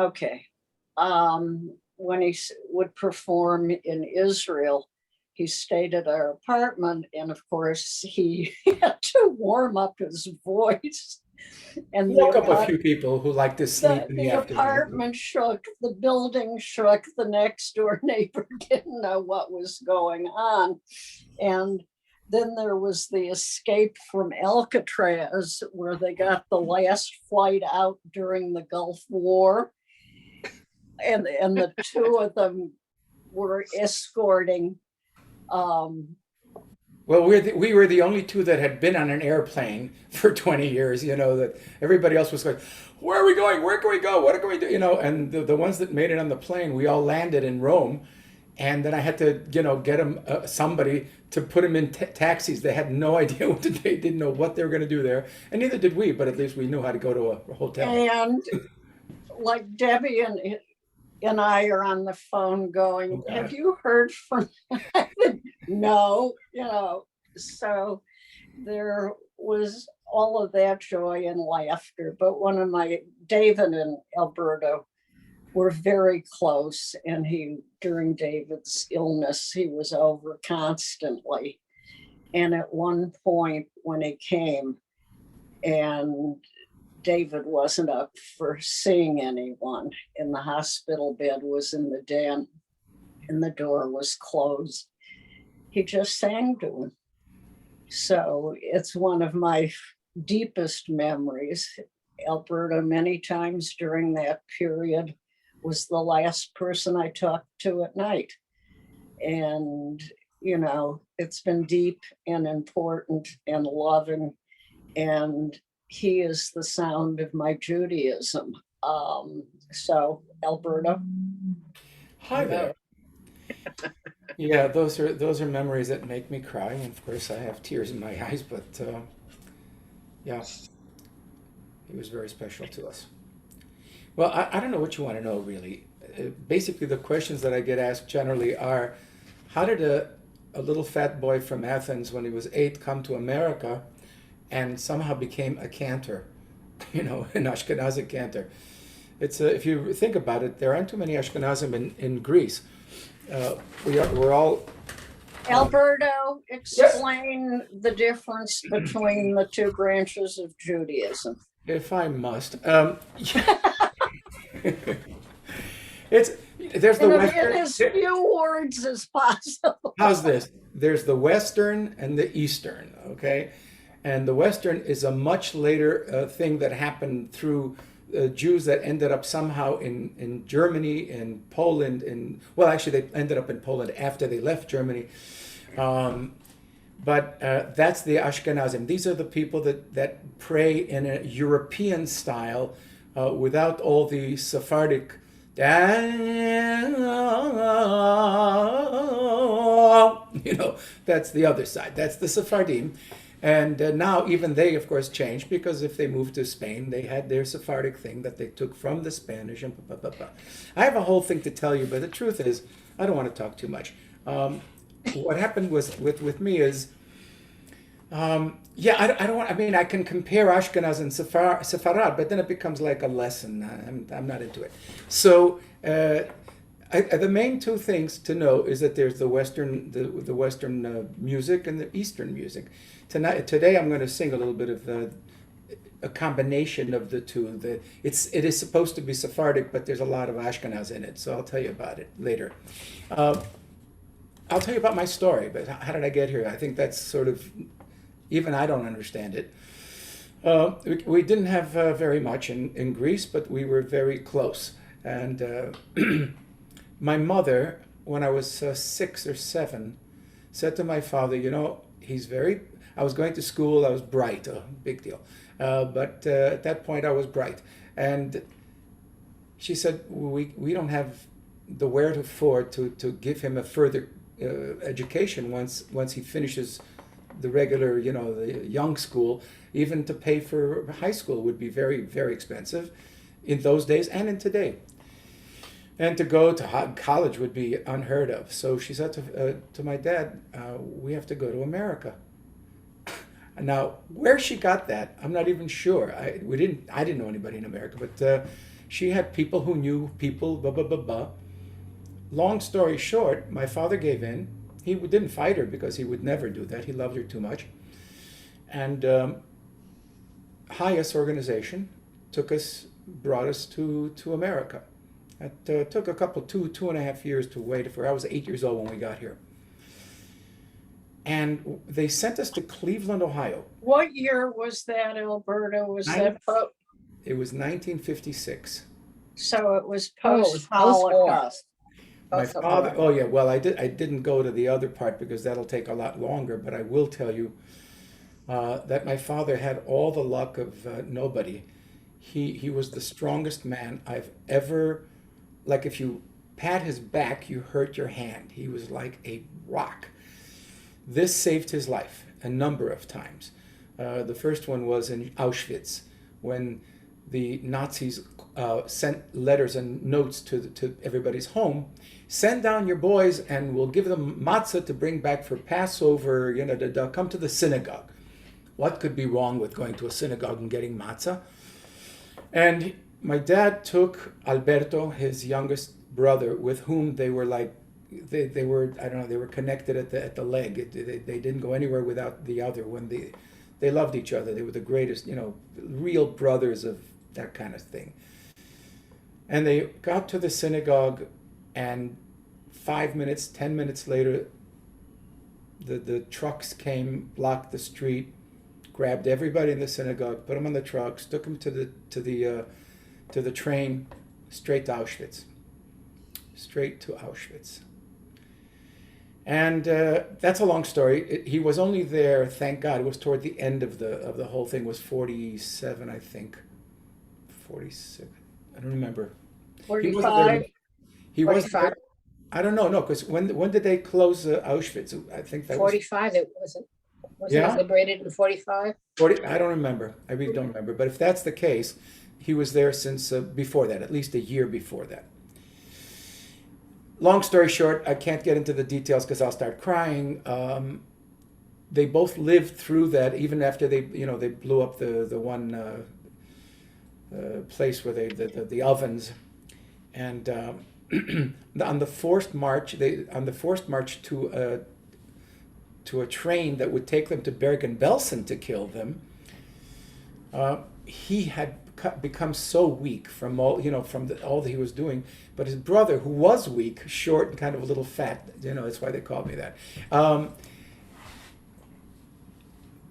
Okay. When would perform in Israel, he stayed at our apartment, and of course, he had to warm up his voice. He And woke up a few people who like to sleep in the the afternoon. apartment shook, the building shook, the next door neighbor didn't know what was going on. And then there was the escape from Alcatraz, where they got the last flight out during the Gulf War. And the two of them were escorting. Um, Well, we were the only two that had been on an airplane for 20 years, that everybody else was going, where are we going? Where can we go? What can we do? And the ones that made it on the plane, we all landed in Rome. And then I had to, get them somebody to put them in taxis. They had no idea they didn't know what they were going to do there. And neither did we, but at least we knew how to go to a hotel. and like Debbie and I are on the phone Oh, going, have God. you heard from? No, so there was all of that joy and laughter. But one of David and Alberto were very close. And during David's illness, he was over constantly. And at one point, when he came, and David wasn't up for seeing anyone, and the hospital bed was in the den, and the door was closed, he just sang to him. So it's one of my deepest memories. Alberta, many times during that period, was the last person I talked to at night. And, it's been deep and important and loving. And he is the sound of my Judaism. So, Alberta. Hi there. Yeah, those are memories that make me cry. And of course, I have tears in my eyes, but yeah, he was very special to us. Well, I don't know what you want to know, really. Basically, the questions that I get asked generally are, how did a little fat boy from Athens, when he was 8, come to America and somehow became a cantor, an Ashkenazi cantor? If you think about it, there aren't too many Ashkenazim in Greece. We're all. Alberto, Yes. explain the difference between the two branches of Judaism. If I must, it's there's the In Western. as few words as possible. How's this? There's the Western and the Eastern, okay? And the Western is a much later thing that happened through Jews that ended up somehow in Germany, in Poland, well, actually, they ended up in Poland after they left Germany. Um, but that's the Ashkenazim. These are the people that pray in a European style without all the Sephardic. That's the other side. That's the Sephardim. And now even they, of course, changed because if they moved to Spain, they had their Sephardic thing that they took from the Spanish and blah, blah, blah, blah. I have a whole thing to tell you, but the truth is, I don't want to talk too much. What happened was with me is, yeah, I don't want. I mean, I can compare Ashkenaz and Sepharad, but then it becomes like a lesson. I'm not into it. So the main two things to know is that there's the Western music and the Eastern music. Today, I'm going to sing a little bit of a combination of the two. It is supposed to be Sephardic, but there's a lot of Ashkenaz in it. So I'll tell you about it later. I'll tell you about my story, but how did I get here? I think that's sort of, even I don't understand it. We didn't have very much in Greece, but we were very close. And my mother, when I was 6 or 7, said to my father, I was going to school, I was bright, big deal. But at that point, I was bright. And she said, we don't have the wherewithal to give him a further education once he finishes the regular, the young school. Even to pay for high school would be very, very expensive in those days and in today. And to go to college would be unheard of. So she said to my dad, we have to go to America. Now, where she got that, I'm not even sure. I didn't know anybody in America, but She had people who knew people, blah, blah, blah, blah. Long story short, my father gave in. He didn't fight her because he would never do that. He loved her too much. And highest organization brought us to America. It took a couple, 2.5 years to wait for. I was 8 years old when we got here. And they sent us to Cleveland, Ohio. What year was that, Alberto? Was that It was 1956. so it was post-Holocaust. post-Holocaust. My father, oh yeah, well, I didn't go to the other part because that'll take a lot longer, but I will tell you that my father had all the luck of nobody. He was the strongest man I've ever, like if you pat his back, you hurt your hand. He was like a rock. This saved his life a number of times. The first one was in Auschwitz when the Nazis sent letters and notes to everybody's home. Send down your boys and we'll give them matzah to bring back for Passover, to come to the synagogue. What could be wrong with going to a synagogue and getting matzah? And my dad took Alberto, his youngest brother, with whom they were like, they were, I don't know, they were connected at the leg. They didn't go anywhere without the other. When they loved each other. They were the greatest, real brothers of that kind of thing. And they got to the synagogue, and 5 minutes, 10 minutes later, the trucks came, blocked the street, grabbed everybody in the synagogue, put them on the trucks, took them to the train, straight to Auschwitz. Straight to Auschwitz. And that's a long story. He was only there, thank God. It was toward the end of the whole thing. It was 47, I think. 46. I don't remember. 45. He was 45. I don't know. No, because when did they close Auschwitz? I think that 45. It wasn't. Was Yeah? it liberated in 45? 40. I don't remember. I really don't remember. But if that's the case, he was there since before that, at least a year before that. Long story short, I can't get into the details because I'll start crying. They both lived through that, even after they blew up the one place where the ovens, and on the forced march to a train that would take them to Bergen-Belsen to kill them. He had become so weak from all that he was doing, but his brother, who was weak, short and kind of a little fat, that's why they called me that,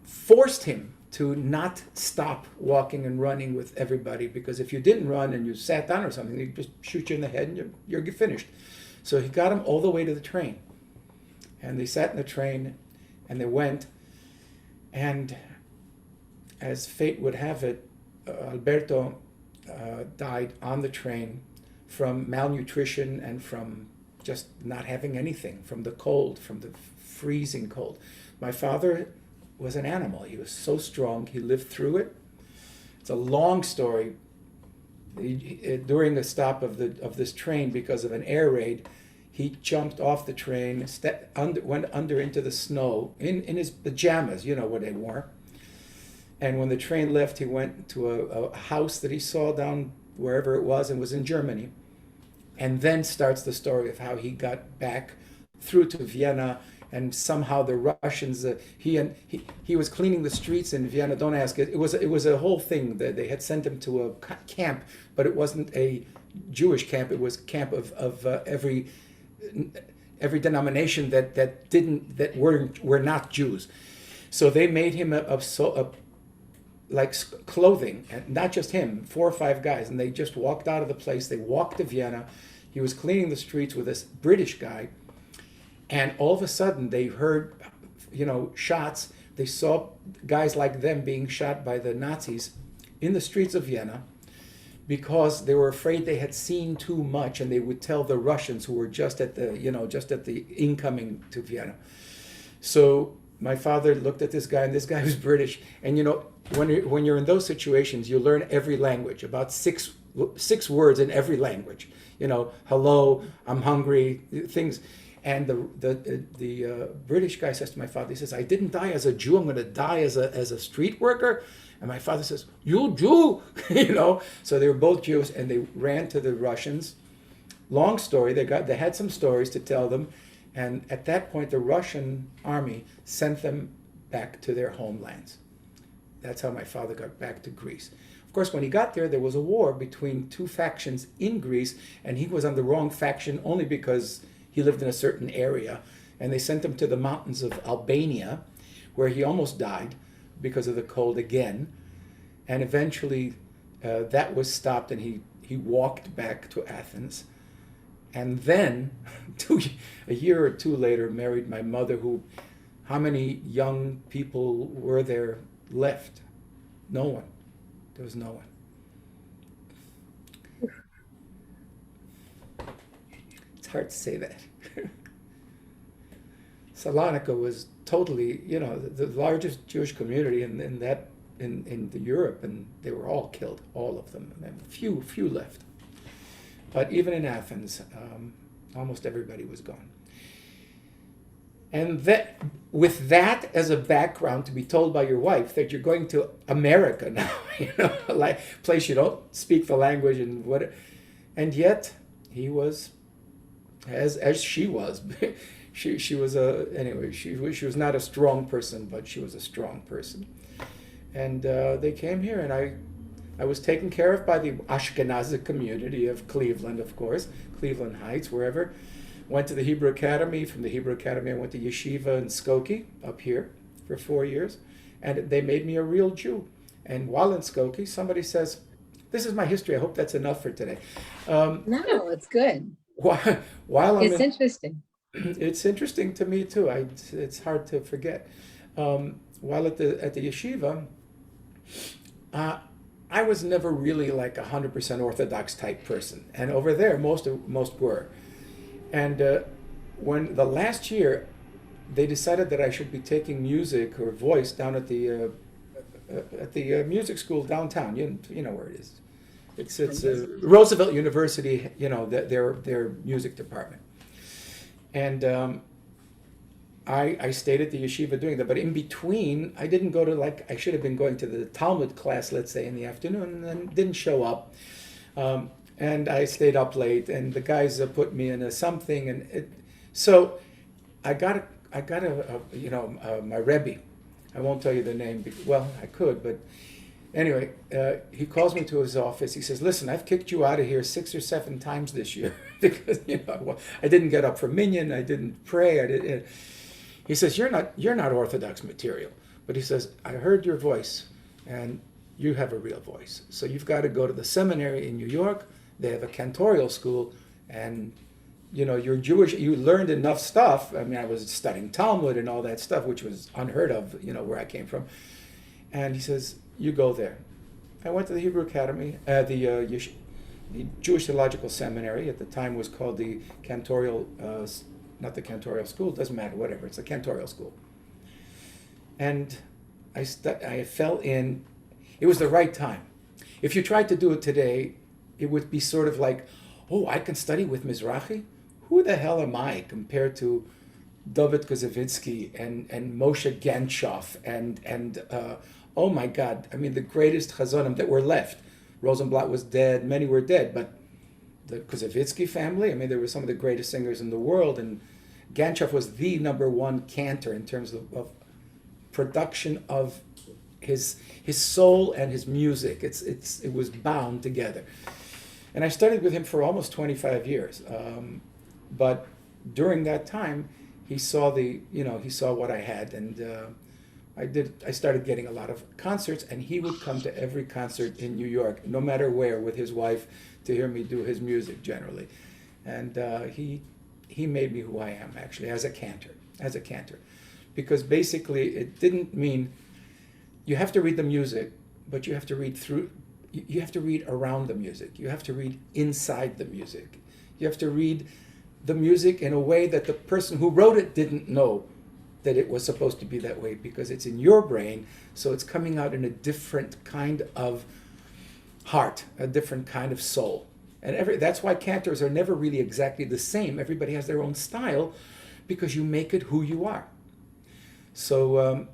forced him to not stop walking and running with everybody, because if you didn't run and you sat down or something, they'd just shoot you in the head and you're finished. So he got him all the way to the train, and they sat in the train and they went, and as fate would have it, Alberto died on the train from malnutrition and from just not having anything, from the cold, from the freezing cold. My father was an animal. He was so strong. He lived through it. It's a long story. During a stop of this train because of an air raid, he jumped off the train, went under into the snow in his pajamas, what they wore. And when the train left, he went to a house that he saw down wherever it was, and was in Germany. And then starts the story of how he got back through to Vienna, and somehow the Russians, he was cleaning the streets in Vienna. Don't ask it. It was a whole thing. That they had sent him to a camp, but it wasn't a Jewish camp. It was a camp of every denomination that were not Jews. So they made him like clothing, and not just him, 4 or 5 guys, and they just walked out of the place. They walked to Vienna. He was cleaning the streets with this British guy, and all of a sudden they heard, shots. They saw guys like them being shot by the Nazis in the streets of Vienna, because they were afraid they had seen too much, and they would tell the Russians who were just at the incoming to Vienna. So my father looked at this guy, and this guy was British. And when you're in those situations, you learn every language, about six words in every language. Hello, I'm hungry, things. And the British guy says to my father, he says, I didn't die as a Jew, I'm going to die as a street worker. And my father says, you Jew, you know. So they were both Jews, and they ran to the Russians. Long story, they had some stories to tell them, and at that point the Russian army sent them back to their homelands. That's how my father got back to Greece. Of course, when he got there, there was a war between two factions in Greece, and he was on the wrong faction only because he lived in a certain area, and they sent him to the mountains of Albania, where he almost died because of the cold again. And eventually that was stopped, and he walked back to Athens. And then, a year or two later, married my mother, who, how many young people were there left? No one. There was no one. It's hard to say that. Salonika was totally, you know, the largest Jewish community in Europe, and they were all killed, all of them. And few left. But even in Athens, almost everybody was gone. And that, with that as a background, to be told by your wife that you're going to America now, you know, like place you don't speak the language and what, and yet he was, as she was, she was anyway. She was not a strong person, but she was a strong person. And they came here, and I was taken care of by the Ashkenazi community of Cleveland, of course, Cleveland Heights, wherever. Went to the Hebrew Academy. From the Hebrew Academy, I went to yeshiva in Skokie, up here, for 4 years. And they made me a real Jew. And while in Skokie, somebody says, this is my history. I hope that's enough for today. No, it's good. While It's interesting. It's interesting to me, too. It's hard to forget. While at the yeshiva, I was never really like 100% Orthodox type person. And over there, most were. And when the last year, they decided that I should be taking music or voice down at the music school downtown. You know where it is. It's Roosevelt University. You know, their music department. And I stayed at the yeshiva doing that. But in between, I didn't go to, like, I should have been going to the Talmud class, let's say, in the afternoon, and then didn't show up. And I stayed up late, and the guys put me in something, and so I got my Rebbe. I won't tell you the name. Well, I could, but anyway, he calls me to his office. He says, "Listen, I've kicked you out of here 6 or 7 times this year because I didn't get up for minyan, I didn't pray, He says, "You're not Orthodox material," but he says, "I heard your voice, and you have a real voice. So you've got to go to the seminary in New York. They have a cantorial school, and you're Jewish. You learned enough stuff. I mean, I was studying Talmud and all that stuff, which was unheard of, where I came from." And he says, "You go there." I went to the Hebrew Academy, the Jewish Theological Seminary. At the time was called the Cantorial, not the Cantorial School. It doesn't matter, whatever. It's a Cantorial School. And I fell in. It was the right time. If you tried to do it today, it would be sort of like, oh, I can study with Mizrahi? Who the hell am I compared to David Kozovitsky and Moshe Genshoff and oh my God, I mean, the greatest chazonim that were left. Rosenblatt was dead, many were dead, but the Kozovitsky family, I mean, they were some of the greatest singers in the world, and Genshoff was the #1 cantor in terms of production of his soul and his music. It was bound together. And I studied with him for almost 25 years. But during that time, he saw what I had, and I started getting a lot of concerts, and he would come to every concert in New York, no matter where, with his wife, to hear me do his music generally. And he made me who I am, actually, as a cantor. Because basically it didn't mean you have to read the music, but you have to read around the music. You have to read inside the music. You have to read the music in a way that the person who wrote it didn't know that it was supposed to be that way, because it's in your brain, so it's coming out in a different kind of heart, a different kind of soul. And that's why cantors are never really exactly the same. Everybody has their own style because you make it who you are. So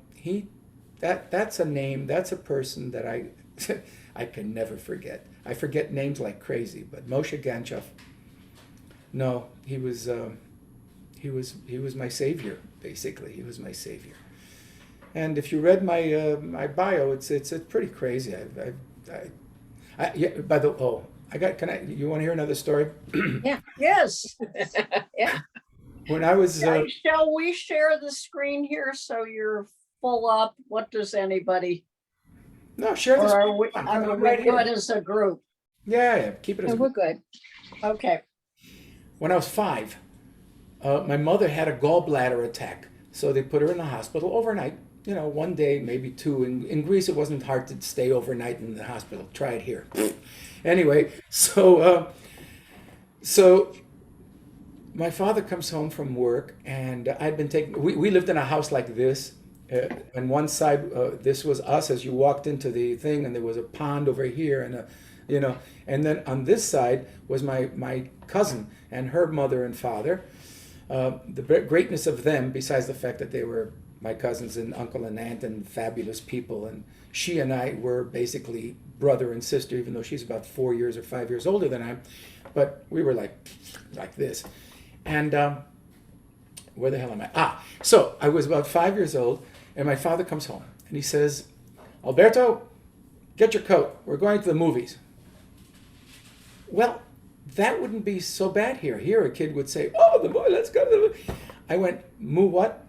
that's a name, that's a person that I can never forget. I forget names like crazy, but Moshe Ganchov, no, he was my savior, basically. He was my savior. And if you read my bio, it's pretty crazy. Yeah. By the you want to hear another story? Yeah. Yes. Yeah. When I was Shall we share the screen here so you're full up? What does anybody? No, share this. Or are we, I'm are right we here. good as a group? Yeah, keep it as No, a we're good. Okay. When I was 5, my mother had a gallbladder attack. So they put her in the hospital overnight. You know, one day, maybe two. In Greece, it wasn't hard to stay overnight in the hospital. Try it here. Anyway, so my father comes home from work, and I'd been taking. We lived in a house like this. On one side, this was us as you walked into the thing, and there was a pond over here, and and then on this side was my cousin and her mother and father. The greatness of them, besides the fact that they were my cousins and uncle and aunt and fabulous people, and she and I were basically brother and sister, even though she's about 4 years or 5 years older than I am, but we were like this. And where the hell am I? So I was about 5 years old, and my father comes home, and he says, Alberto, get your coat. We're going to the movies. Well, that wouldn't be so bad here. Here, a kid would say, "Oh, the movie, let's go to the movie." I went, "Moo what?"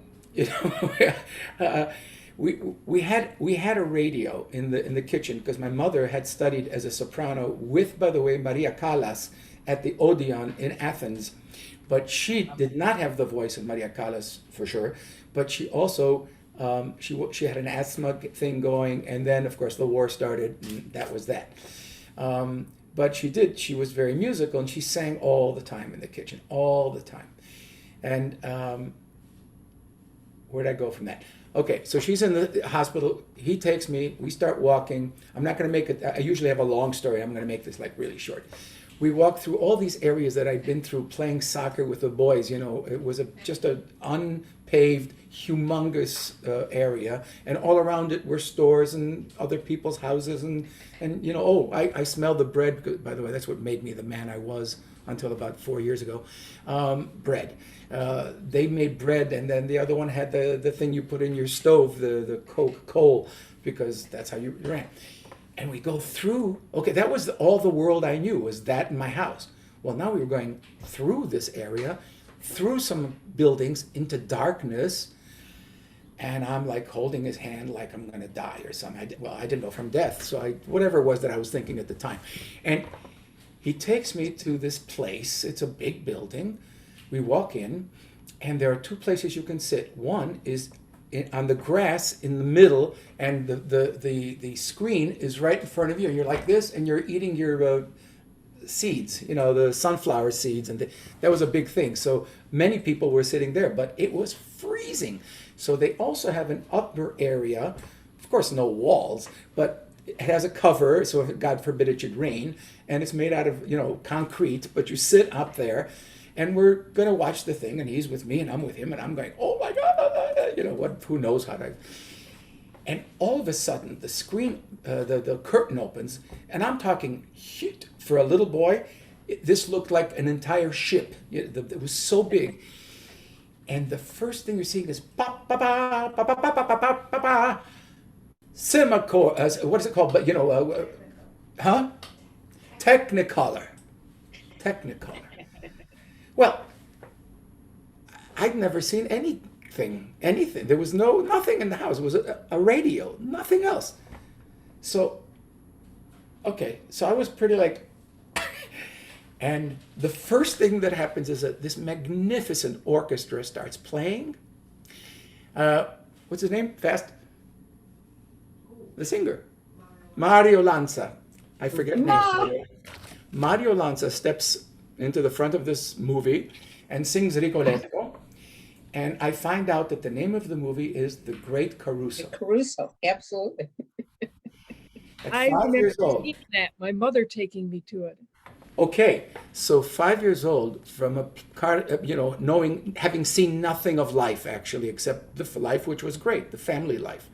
We had a radio in the kitchen because my mother had studied as a soprano with, by the way, Maria Callas at the Odeon in Athens, but she did not have the voice of Maria Callas for sure. But she also she had an asthma thing going, and then of course the war started, and that was that. But she was very musical, and she sang all the time in the kitchen, all the time. And where'd I go from that? Okay, so she's in the hospital. He takes me, we start walking. I'm not going to make it, I usually have a long story. I'm going to make this like really short. We walked through all these areas that I'd been through playing soccer with the boys. You know, it was just an unpaved, humongous area, and all around it were stores and other people's houses, and I smelled the bread. By the way, that's what made me the man I was until about 4 years ago. Bread. They made bread, and then the other one had the thing you put in your stove, the coal, because that's how you ran. And we go through, okay, that was all the world I knew, was that in my house. Well, now we were going through this area, through some buildings, into darkness, and I'm like holding his hand like I'm going to die or something. I didn't know from death, so whatever it was that I was thinking at the time. And he takes me to this place. It's a big building. We walk in, and there are two places you can sit. One is on the grass in the middle, and the screen is right in front of you, and you're like this, and you're eating your seeds, the sunflower seeds, and that was a big thing. So many people were sitting there, but it was freezing. So they also have an upper area, of course no walls, but it has a cover, so if God forbid it should rain, and it's made out of concrete, but you sit up there. And we're going to watch the thing, and he's with me, and I'm with him, and I'm going, oh my God, who knows how to. And all of a sudden, the screen, the curtain opens, and I'm talking, shit, for a little boy, this looked like an entire ship. It was so big. And the first thing you're seeing is, pa, pa, pa, pa, pa, pa, pa, pa, pa, pa, Cinemacore, what is it called? But, Technicolor. Well, I'd never seen anything. There was nothing in the house. It was a radio, nothing else. So, okay, so I was pretty like, and the first thing that happens is that this magnificent orchestra starts playing. What's his name? Fast? The singer. Mario Lanza. I forget names. Mario Lanza steps into the front of this movie and sings Rigoletto. And I find out that the name of the movie is The Great Caruso. The Caruso, absolutely. At I 5 remember years old. seeing that, my mother taking me to it. Okay, so 5 years old, from a car, knowing, having seen nothing of life actually, except the life which was great, the family life.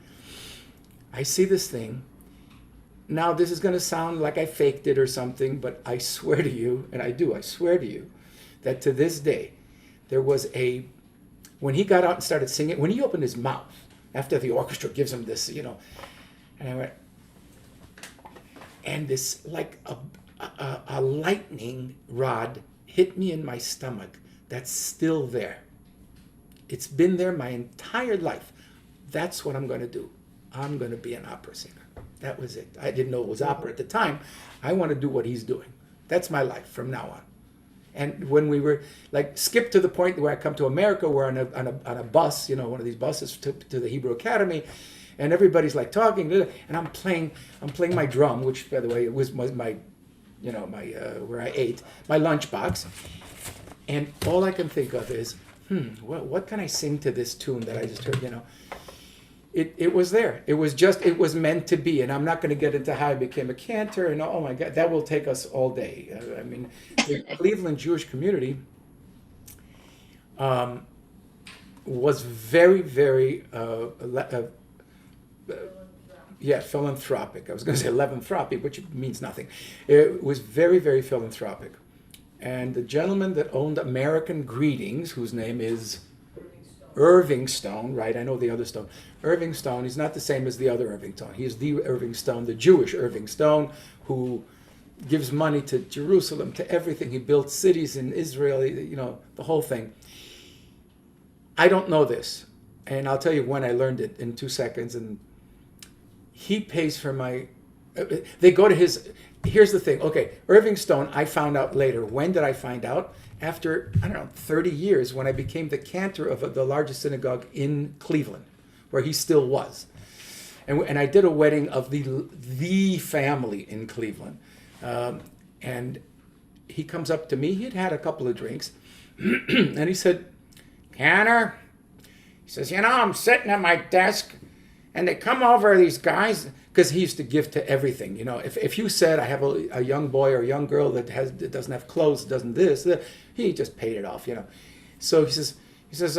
I see this thing. Now, this is going to sound like I faked it or something, but I swear to you, and I swear to you, that to this day, there was when he got out and started singing, when he opened his mouth, after the orchestra gives him this, and I went, and this, like a lightning rod hit me in my stomach. That's still there. It's been there my entire life. That's what I'm going to do. I'm going to be an opera singer. That was it. I didn't know it was opera at the time. I want to do what he's doing. That's my life from now on. And when we were skip to the point where I come to America, we're on a bus, one of these buses to the Hebrew Academy, and everybody's like talking, and I'm playing my drum, which, by the way, it was my where I ate my lunchbox, and all I can think of is, what can I sing to this tune that I just heard? It was there. It was meant to be. And I'm not going to get into how I became a cantor. And oh my God, that will take us all day. I mean, the Cleveland Jewish community was very, very, philanthropic. I was going to say philanthropic, which means nothing. It was very, very philanthropic. And the gentleman that owned American Greetings, whose name is Irving Stone, right? I know the other Stone. Irving Stone, he's not the same as the other Irving Stone. He is the Irving Stone, the Jewish Irving Stone, who gives money to Jerusalem, to everything. He built cities in Israel, the whole thing. I don't know this, and I'll tell you when I learned it in 2 seconds. And he pays for they go to his, here's the thing. Okay, Irving Stone, I found out later. When did I find out? After, 30 years, when I became the cantor of the largest synagogue in Cleveland, where he still was. And I did a wedding of the family in Cleveland. And he comes up to me. He'd had a couple of drinks. And he said, Cantor, he says, I'm sitting at my desk, and they come over, these guys, because he used to give to everything. If you said, I have a young boy or a young girl that doesn't have clothes, doesn't this, he just paid it off. So he says,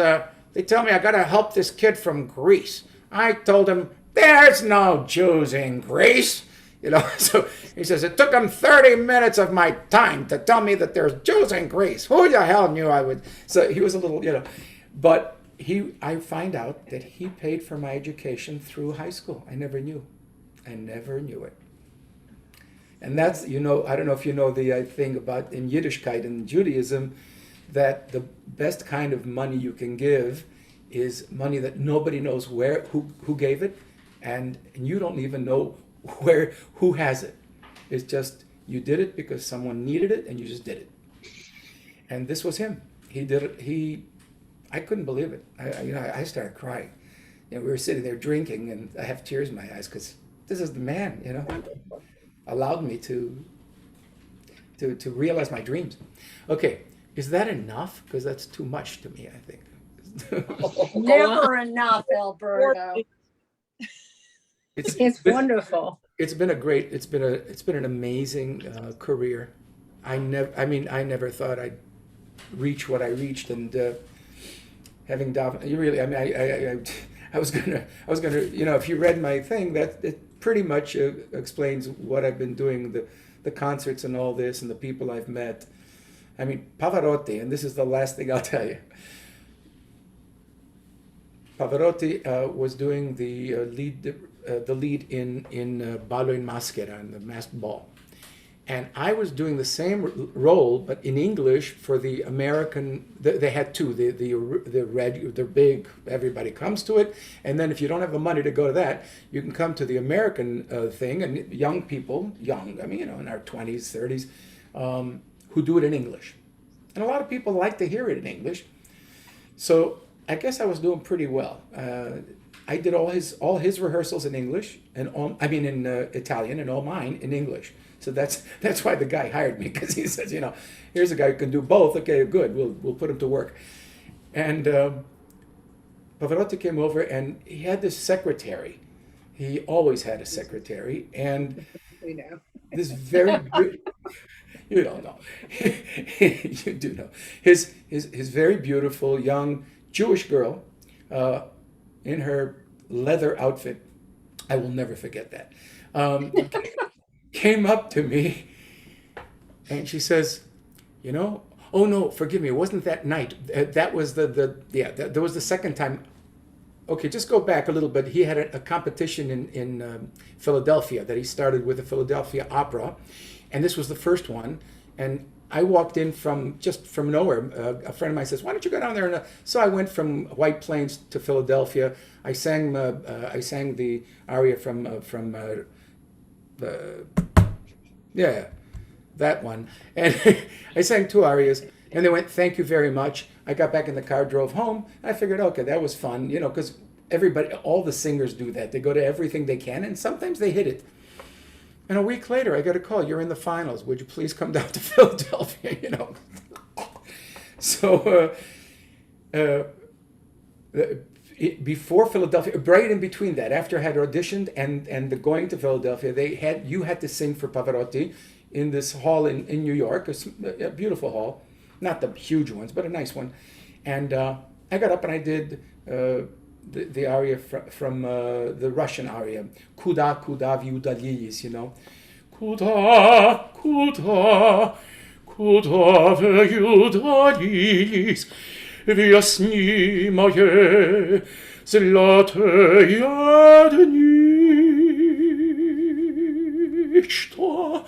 they tell me I got to help this kid from Greece. I told him, there's no Jews in Greece. So he says, it took him 30 minutes of my time to tell me that there's Jews in Greece. Who the hell knew I would? So he was a little, but I find out that he paid for my education through high school. I never knew it. And that's, I don't know if you know the thing about in Yiddishkeit and Judaism, that the best kind of money you can give is money that nobody knows who gave it, and you don't even know who has it. It's just, you did it because someone needed it, and you just did it. And this was him. He did it. I couldn't believe it. I started crying. We were sitting there drinking, and I have tears in my eyes because this is the man, allowed me to realize my dreams. Okay, is that enough? Because that's too much to me, I think. Never enough, Alberto. It's wonderful. It's been an amazing career. I never thought I'd reach what I reached, and having davened, I was gonna, if you read my thing, that it pretty much explains what I've been doing, the concerts and all this, and the people I've met. Pavarotti, and this is the last thing I'll tell you. Pavarotti was doing the lead in Ballo in Maschera, in the masked ball. And I was doing the same role, but in English for the American. They had two. The big. Everybody comes to it, and then if you don't have the money to go to that, you can come to the American thing. And young people, in our 20s, 30s, who do it in English, and a lot of people like to hear it in English. So I guess I was doing pretty well. I did all his rehearsals in English, and in Italian, and all mine in English. So that's why the guy hired me, because he says, here's a guy who can do both. Okay, good. We'll put him to work. And Pavarotti came over, and he had this secretary. He always had a secretary, and We know. this very you don't know. You do know. His very beautiful young Jewish girl in her leather outfit, I will never forget that, came up to me and she says, you know, oh no, forgive me, it wasn't that night. That was there was the second time. Okay, just go back a little bit. He had a competition in Philadelphia that he started with the Philadelphia Opera, and this was the first one. And I walked in from nowhere. A friend of mine says, "Why don't you go down there?" And so I went from White Plains to Philadelphia. I sang the aria from that one, and I sang two arias. And they went, "Thank you very much." I got back in the car, drove home. I figured, okay, that was fun, you know, because all the singers do that. They go to everything they can, and sometimes they hit it. And a week later, I got a call. "You're in the finals. Would you please come down to Philadelphia?" You know. So before Philadelphia, right in between that, after I had auditioned and the going to Philadelphia, you had to sing for Pavarotti in this hall in New York, a beautiful hall. Not the huge ones, but a nice one. And I got up and I did the aria from the Russian aria, Kuda, Kuda, Vyudaliyis, you know. Kuda, Kuda, Kuda, Vyudaliyis, Vyasni moje, zlatые dni. Oh,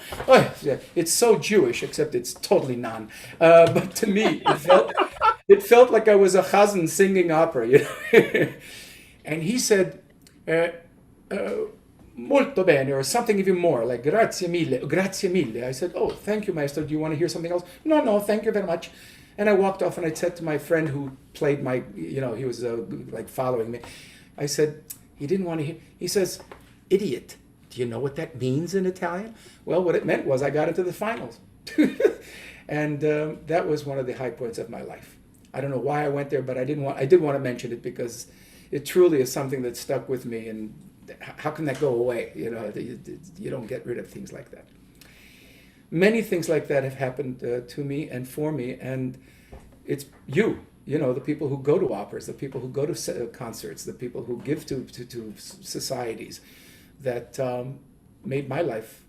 it's so Jewish, except it's totally non. But to me, it felt like I was a chazan singing opera, you know. And he said, "Molto bene," or something even more, like "Grazie mille, grazie mille." I said, "Oh, thank you, maestro. Do you want to hear something else?" "No, no, thank you very much." And I walked off and I said to my friend who played he was like following me. I said, he didn't want to hear. He says, "Idiot. Do you know what that means in Italian?" Well, what it meant was I got into the finals. And that was one of the high points of my life. I don't know why I went there, but I did want to mention it because it truly is something that stuck with me. And how can that go away? You know, you don't get rid of things like that. Many things like that have happened to me and for me. And it's you know, the people who go to operas, the people who go to concerts, the people who give to societies, that made my life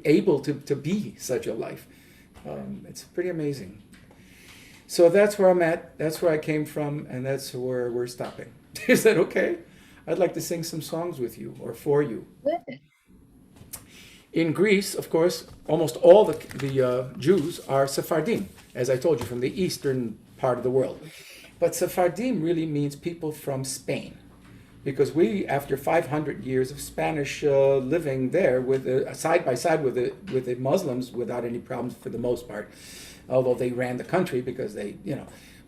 able to be such a life. It's pretty amazing. So that's where I'm at. That's where I came from, and that's where we're stopping. Is that okay? I'd like to sing some songs with you or for you. Good. In Greece, of course, almost all the Jews are Sephardim, as I told you, from the eastern part of the world. But Sephardim really means people from Spain, because we, after 500 years of Spanish living there, with side by side with the Muslims, without any problems for the most part, although they ran the country because they, you know.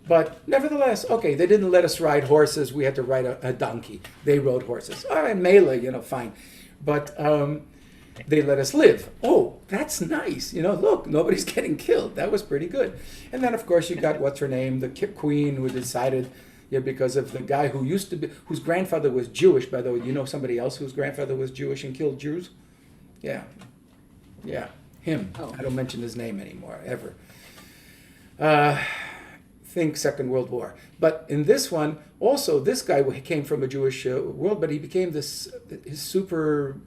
But nevertheless, okay, they didn't let us ride horses. We had to ride a donkey. They rode horses. All right, Mela, you know, fine. But they let us live. Oh, that's nice. You know, look, nobody's getting killed. That was pretty good. And then, of course, you got, what's her name, the queen who decided, yeah, because of the guy who used to be, whose grandfather was Jewish, by the way. You know somebody else whose grandfather was Jewish and killed Jews? Yeah. Yeah, him. Oh. I don't mention his name anymore, ever. Think Second World War. But in this one, also, this guy came from a Jewish world, but he became his super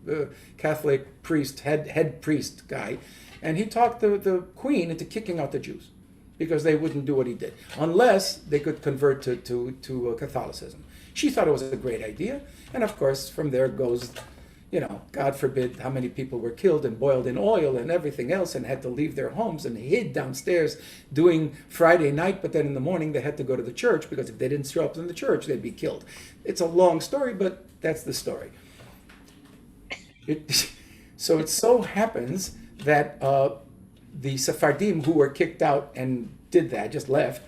Catholic priest, head priest guy, and he talked the queen into kicking out the Jews because they wouldn't do what he did unless they could convert to Catholicism. She thought it was a great idea, and of course, from there goes, you know, God forbid how many people were killed and boiled in oil and everything else and had to leave their homes and hid downstairs doing Friday night, but then in the morning they had to go to the church because if they didn't show up in the church, they'd be killed. It's a long story, but that's the story. So it so happens that the Sephardim who were kicked out and did that, just left,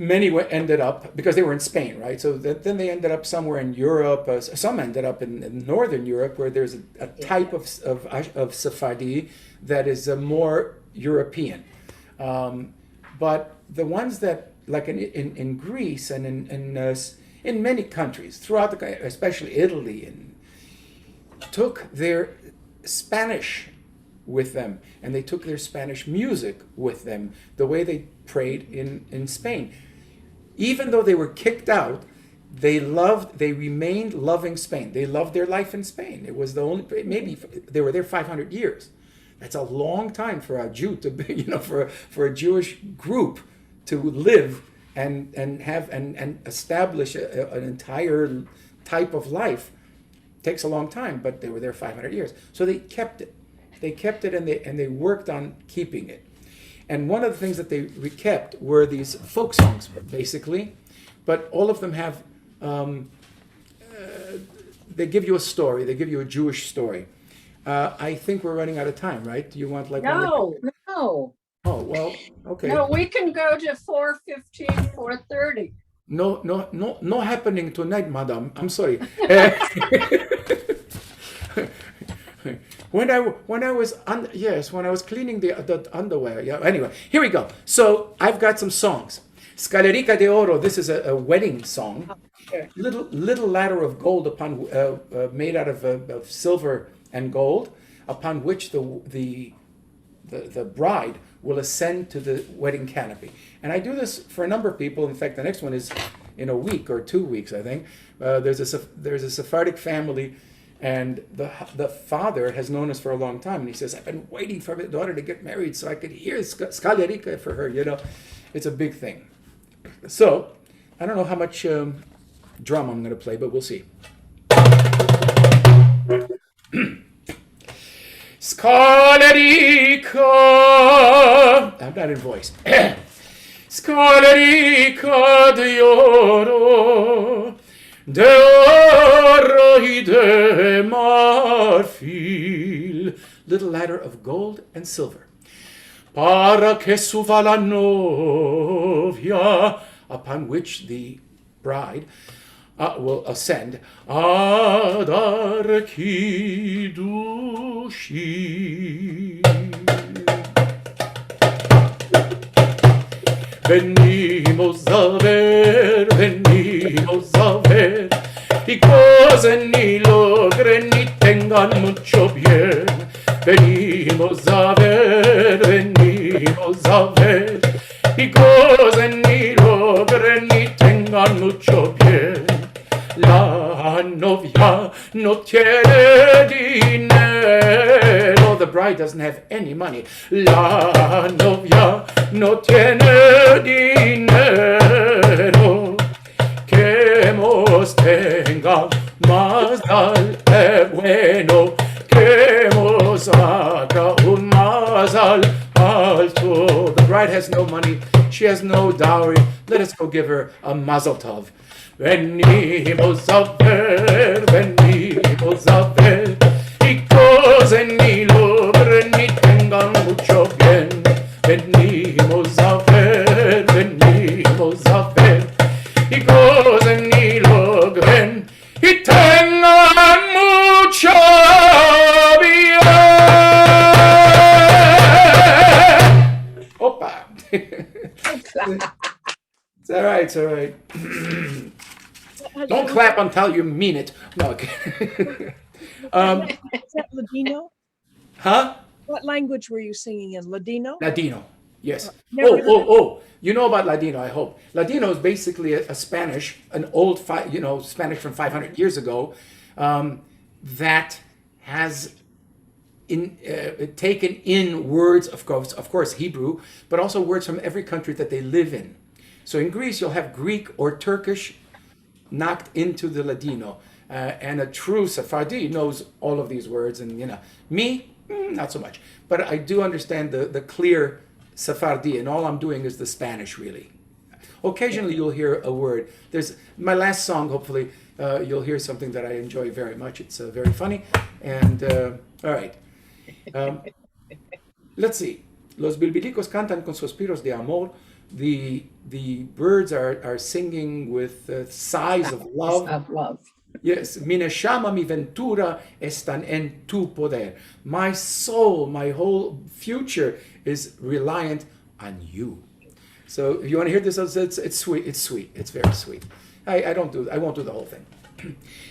many ended up, because they were in Spain, right? So then they ended up somewhere in Europe. Some ended up in Northern Europe, where there's a type of Sephardi that is more European. But the ones that, like in Greece and in many countries throughout especially Italy, and took their Spanish with them, and they took their Spanish music with them, the way they prayed in Spain. Even though they were kicked out, they remained loving Spain. They loved their life in Spain. It was the only, maybe they were there 500 years. That's a long time for a Jew to be, for a Jewish group to live and establish an entire type of life. It takes a long time, but they were there 500 years. So they kept it. They kept it, and they worked on keeping it. And one of the things that they kept were these folk songs, basically. But all of them have, they give you a story. They give you a Jewish story. I think we're running out of time, right? Do you want like... No. No. Oh, well, okay. No, we can go to 4:15, 4:30. No happening tonight, madam. I'm sorry. When I was cleaning the underwear. Yeah. Anyway, here we go. So I've got some songs. Scalerica de Oro. This is a wedding song. Sure. Little ladder of gold upon made out of silver and gold, upon which the bride will ascend to the wedding canopy. And I do this for a number of people. In fact, the next one is in a week or 2 weeks, I think. There's a Sephardic family, and the father has known us for a long time. And he says, I've been waiting for my daughter to get married so I could hear Scalerica for her, It's a big thing. So, I don't know how much drum I'm going to play, but we'll see. Scalerica. I'm not in voice. Scalerica de oro, y de marfil. Little ladder of gold and silver. Para que suba la novia, upon which the bride will ascend. Adar Kiddushi. Venimos a ver, y gozen y logren y tengan mucho bien. Venimos a ver, y gocen y logren y tengan mucho bien. La novia no tiene dinero. The bride doesn't have any money. La novia no tiene dinero. Que mos tenga más al bueno. Que mos haga un más al alto. The bride has no money. She has no dowry. Let us go give her a mazel tov. Venimos a ver, y gocen y logren y tengan mucho bien. Venimos a ver, y gocen y logren y tengan mucho bien. Opa! It's all right, it's all right. Don't clap until you mean it. No. Is that Ladino? Huh? What language were you singing in? Ladino? Ladino. Yes. Never Oh. You know about Ladino, I hope. Ladino is basically a Spanish, an old, Spanish from 500 years ago, that has taken in words, of course, Hebrew, but also words from every country that they live in. So in Greece, you'll have Greek or Turkish knocked into the Ladino. And a true Sephardi knows all of these words. And, me, not so much. But I do understand the clear Sephardi, and all I'm doing is the Spanish, really. Occasionally, you'll hear a word. There's my last song, hopefully, you'll hear something that I enjoy very much. It's very funny. And, all right. Let's see. Los bilbilicos cantan con suspiros de amor. The birds are singing with sighs of love. Of love. Yes, mi neshama, mi ventura están en tu poder. My soul, my whole future is reliant on you. So if you want to hear this, it's sweet. It's sweet. It's very sweet. I won't do the whole thing.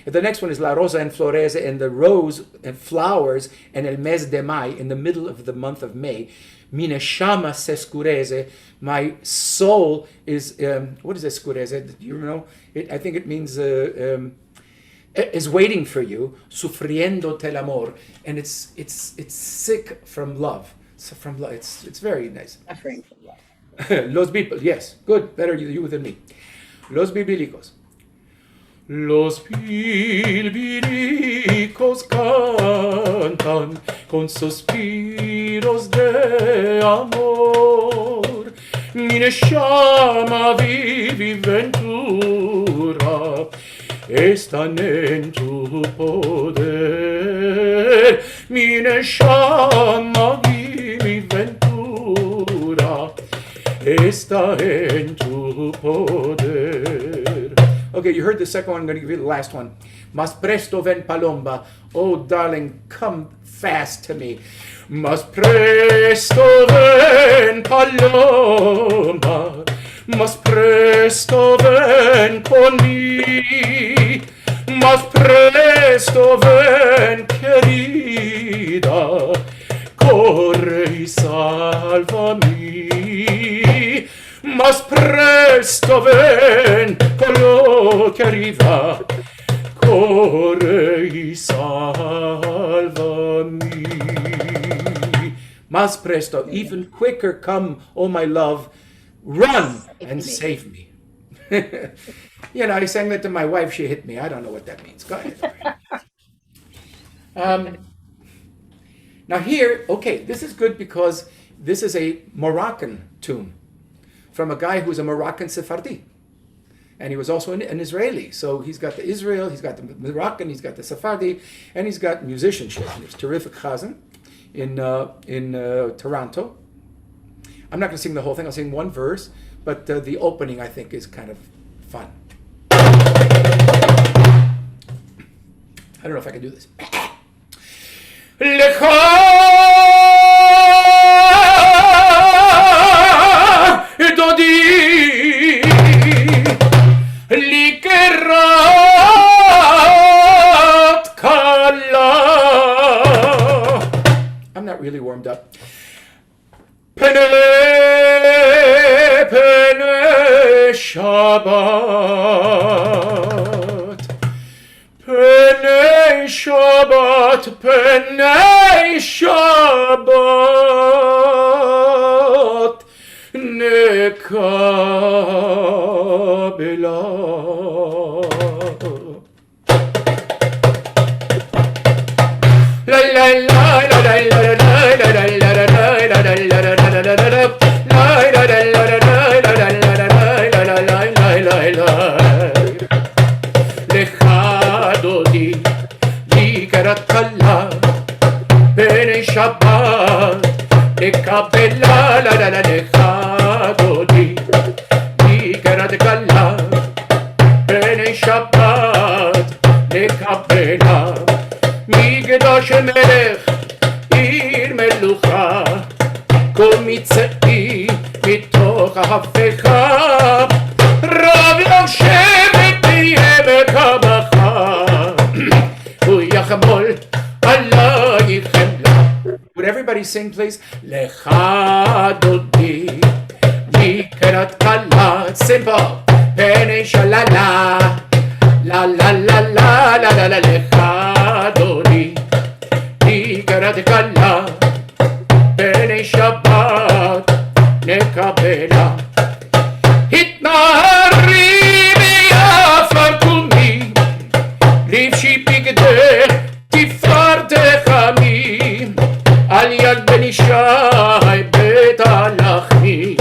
The next one is La Rosa en Florece, and the rose and flowers en el mes de May, in the middle of the month of May. Mi neshama se escurece, my soul is, what is escurece? Do you know? I think it means, is waiting for you, sufriendo tel amor, and it's sick from love. So from love, it's very nice. Suffering from love. Los Bíblicos, yes, good, better you than me. Los Bíblicos. Los bíblicos cantan con suspiros de amor. Mi neshama vivi ventura están en tu poder. Mi neshama vivi ventura está en tu poder. Okay, you heard the second one. I'm going to give you the last one. Mas presto ven palomba. Oh, darling, come fast to me. Mas presto ven palomba. Mas presto ven con mí. Mas presto ven, querida. Corre y sálvame. Mas presto ven con lo que arriva, corre y sálvame. Mas presto, even quicker come, oh my love, run and save me. You know, I sang that to my wife, she hit me. I don't know what that means. Go ahead. Now here, okay, this is good because this is a Moroccan tune from a guy who's a Moroccan Sephardi. And he was also an Israeli. So he's got the Israel, he's got the Moroccan, he's got the Sephardi, and he's got musicianship. There's terrific chazan in Toronto. I'm not going to sing the whole thing, I'll sing one verse, but the opening I think is kind of fun. I don't know if I can do this. I'm not really warmed up. Pene Shabbat, Pene Shabbat, Pene Shabbat, Nekabela. La la la la la la la la la Shabbat, Nekabela, la la la lechadodi, Nikarat kala, Bene Shabbat, Nekabela, Migdosh melech, Ir melucha, Kol mitzei, mitoch hafecha, Rav yoshevet b'yemek habacha, Hu yachmol alaychem. Would everybody sing, please? Lecha dodi, Nikarat kala. Simple. Pene shalala, la la la la la la la. Lecha dodi, Nikarat kala. Pene Shabbat, nekabela. Hitnari biyafar kumi, livshi bigdeh tifar dechami. Al yad ben Ishai bet alachmi,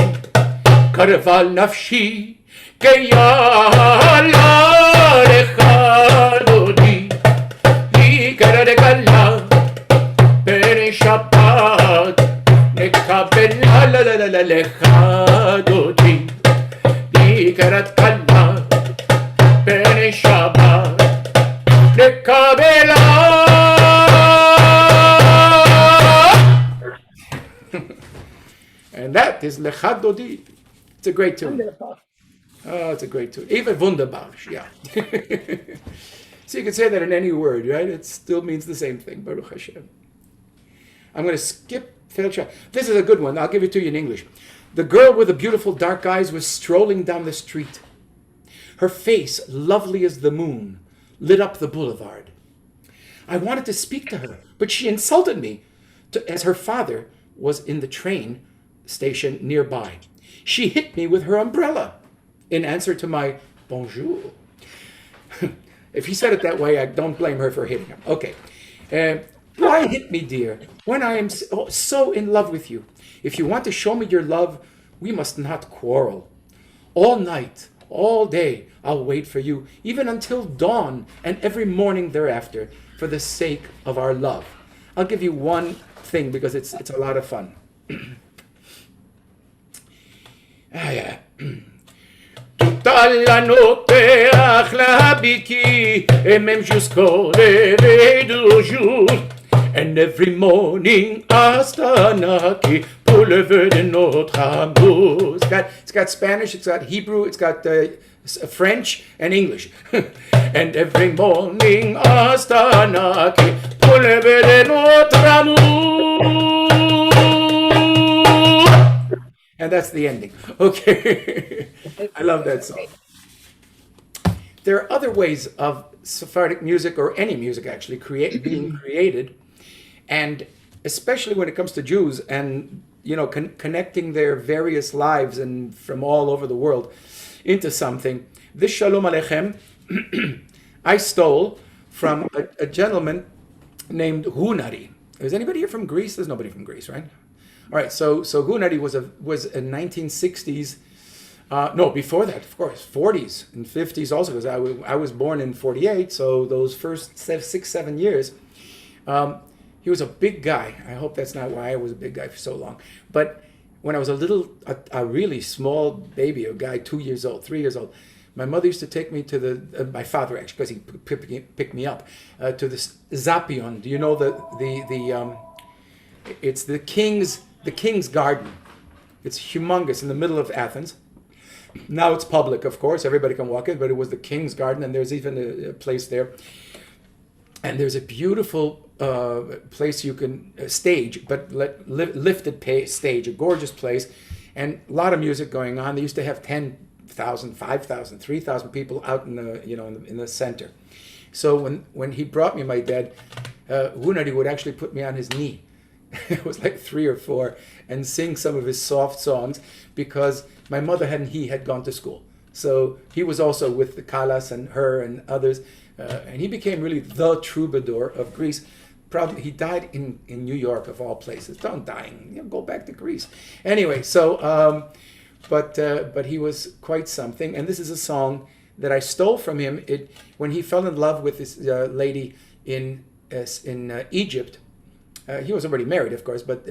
karval nafshi keyala lecha dodi, yikara dekala ben Shabbat, nekabel la la la la lecha dodi, yikara dekala ben Shabbat, nekabela. And that is Lecha Dodi. It's a great tune. Wonderful. Oh, it's a great tune. Even wunderbar, yeah. So you can say that in any word, right? It still means the same thing. Baruch Hashem. I'm going to skip Felcha. This is a good one. I'll give it to you in English. The girl with the beautiful dark eyes was strolling down the street. Her face, lovely as the moon, lit up the boulevard. I wanted to speak to her, but she insulted me as her father was in the train station nearby. She hit me with her umbrella in answer to my bonjour. If he said it that way, I don't blame her for hitting him. Okay. Why hit me, dear, when I am so in love with you? If you want to show me your love, we must not quarrel. All night, all day, I'll wait for you, even until dawn and every morning thereafter, for the sake of our love. I'll give you one thing because it's a lot of fun. Yeah. Tutta la notte achlabiki et même jusqu'au lever du jour. And every morning Astanaki pour le vœu de notre amour. It's got Spanish, it's got Hebrew, it's got French and English. And every morning Astanaki pour le vœu de notre amour. And that's the ending. Okay. I love that song. There are other ways of Sephardic music, or any music actually, being created. And especially when it comes to Jews and, connecting their various lives and from all over the world into something. This Shalom Aleichem I stole from a gentleman named Hunari. Is anybody here from Greece? There's nobody from Greece, right? All right, so Hunari was a 1960s, no, before that, of course, 40s and 50s also, because I was born in 48, so those first 6-7 years, he was a big guy. I hope that's not why I was a big guy for so long. But when I was a really small baby, a guy 2 years old, 3 years old, my mother used to take me to my father actually, because he picked me up, to the Zapion. Do you know it's the king's garden. It's humongous in the middle of Athens. Now it's public, of course. Everybody can walk in, but it was the king's garden, and there's even a place there. And there's a beautiful place you can stage, but lifted stage, a gorgeous place, and a lot of music going on. They used to have 10,000, 5,000, 3,000 people out in the center. So when he brought me my dad, Hunari would actually put me on his knee. It was like 3 or 4, and sing some of his soft songs, because my mother and he had gone to school. So he was also with the Kalas and her and others, and he became really the troubadour of Greece. Probably he died in New York, of all places. Don't die, go back to Greece. Anyway, so but he was quite something, and this is a song that I stole from him. When he fell in love with this lady in Egypt. He was already married, of course, but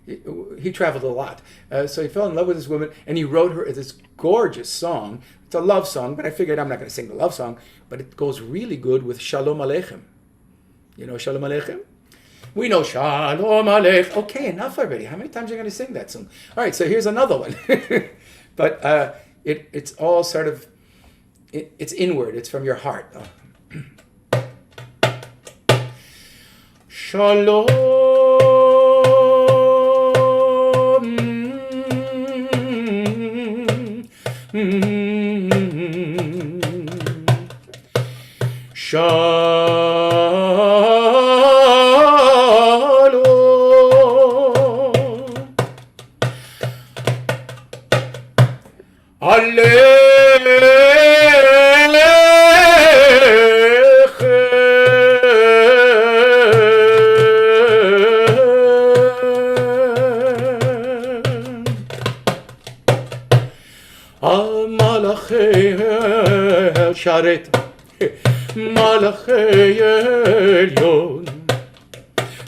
he traveled a lot. So he fell in love with this woman, and he wrote her this gorgeous song. It's a love song, but I figured I'm not going to sing the love song, but it goes really good with Shalom Aleichem. You know Shalom Aleichem? We know Shalom Aleichem. Okay, enough already. How many times are you going to sing that song? All right, so here's another one. But it's all sort of, it's inward. It's from your heart. Shalom שרת מלאכי עליון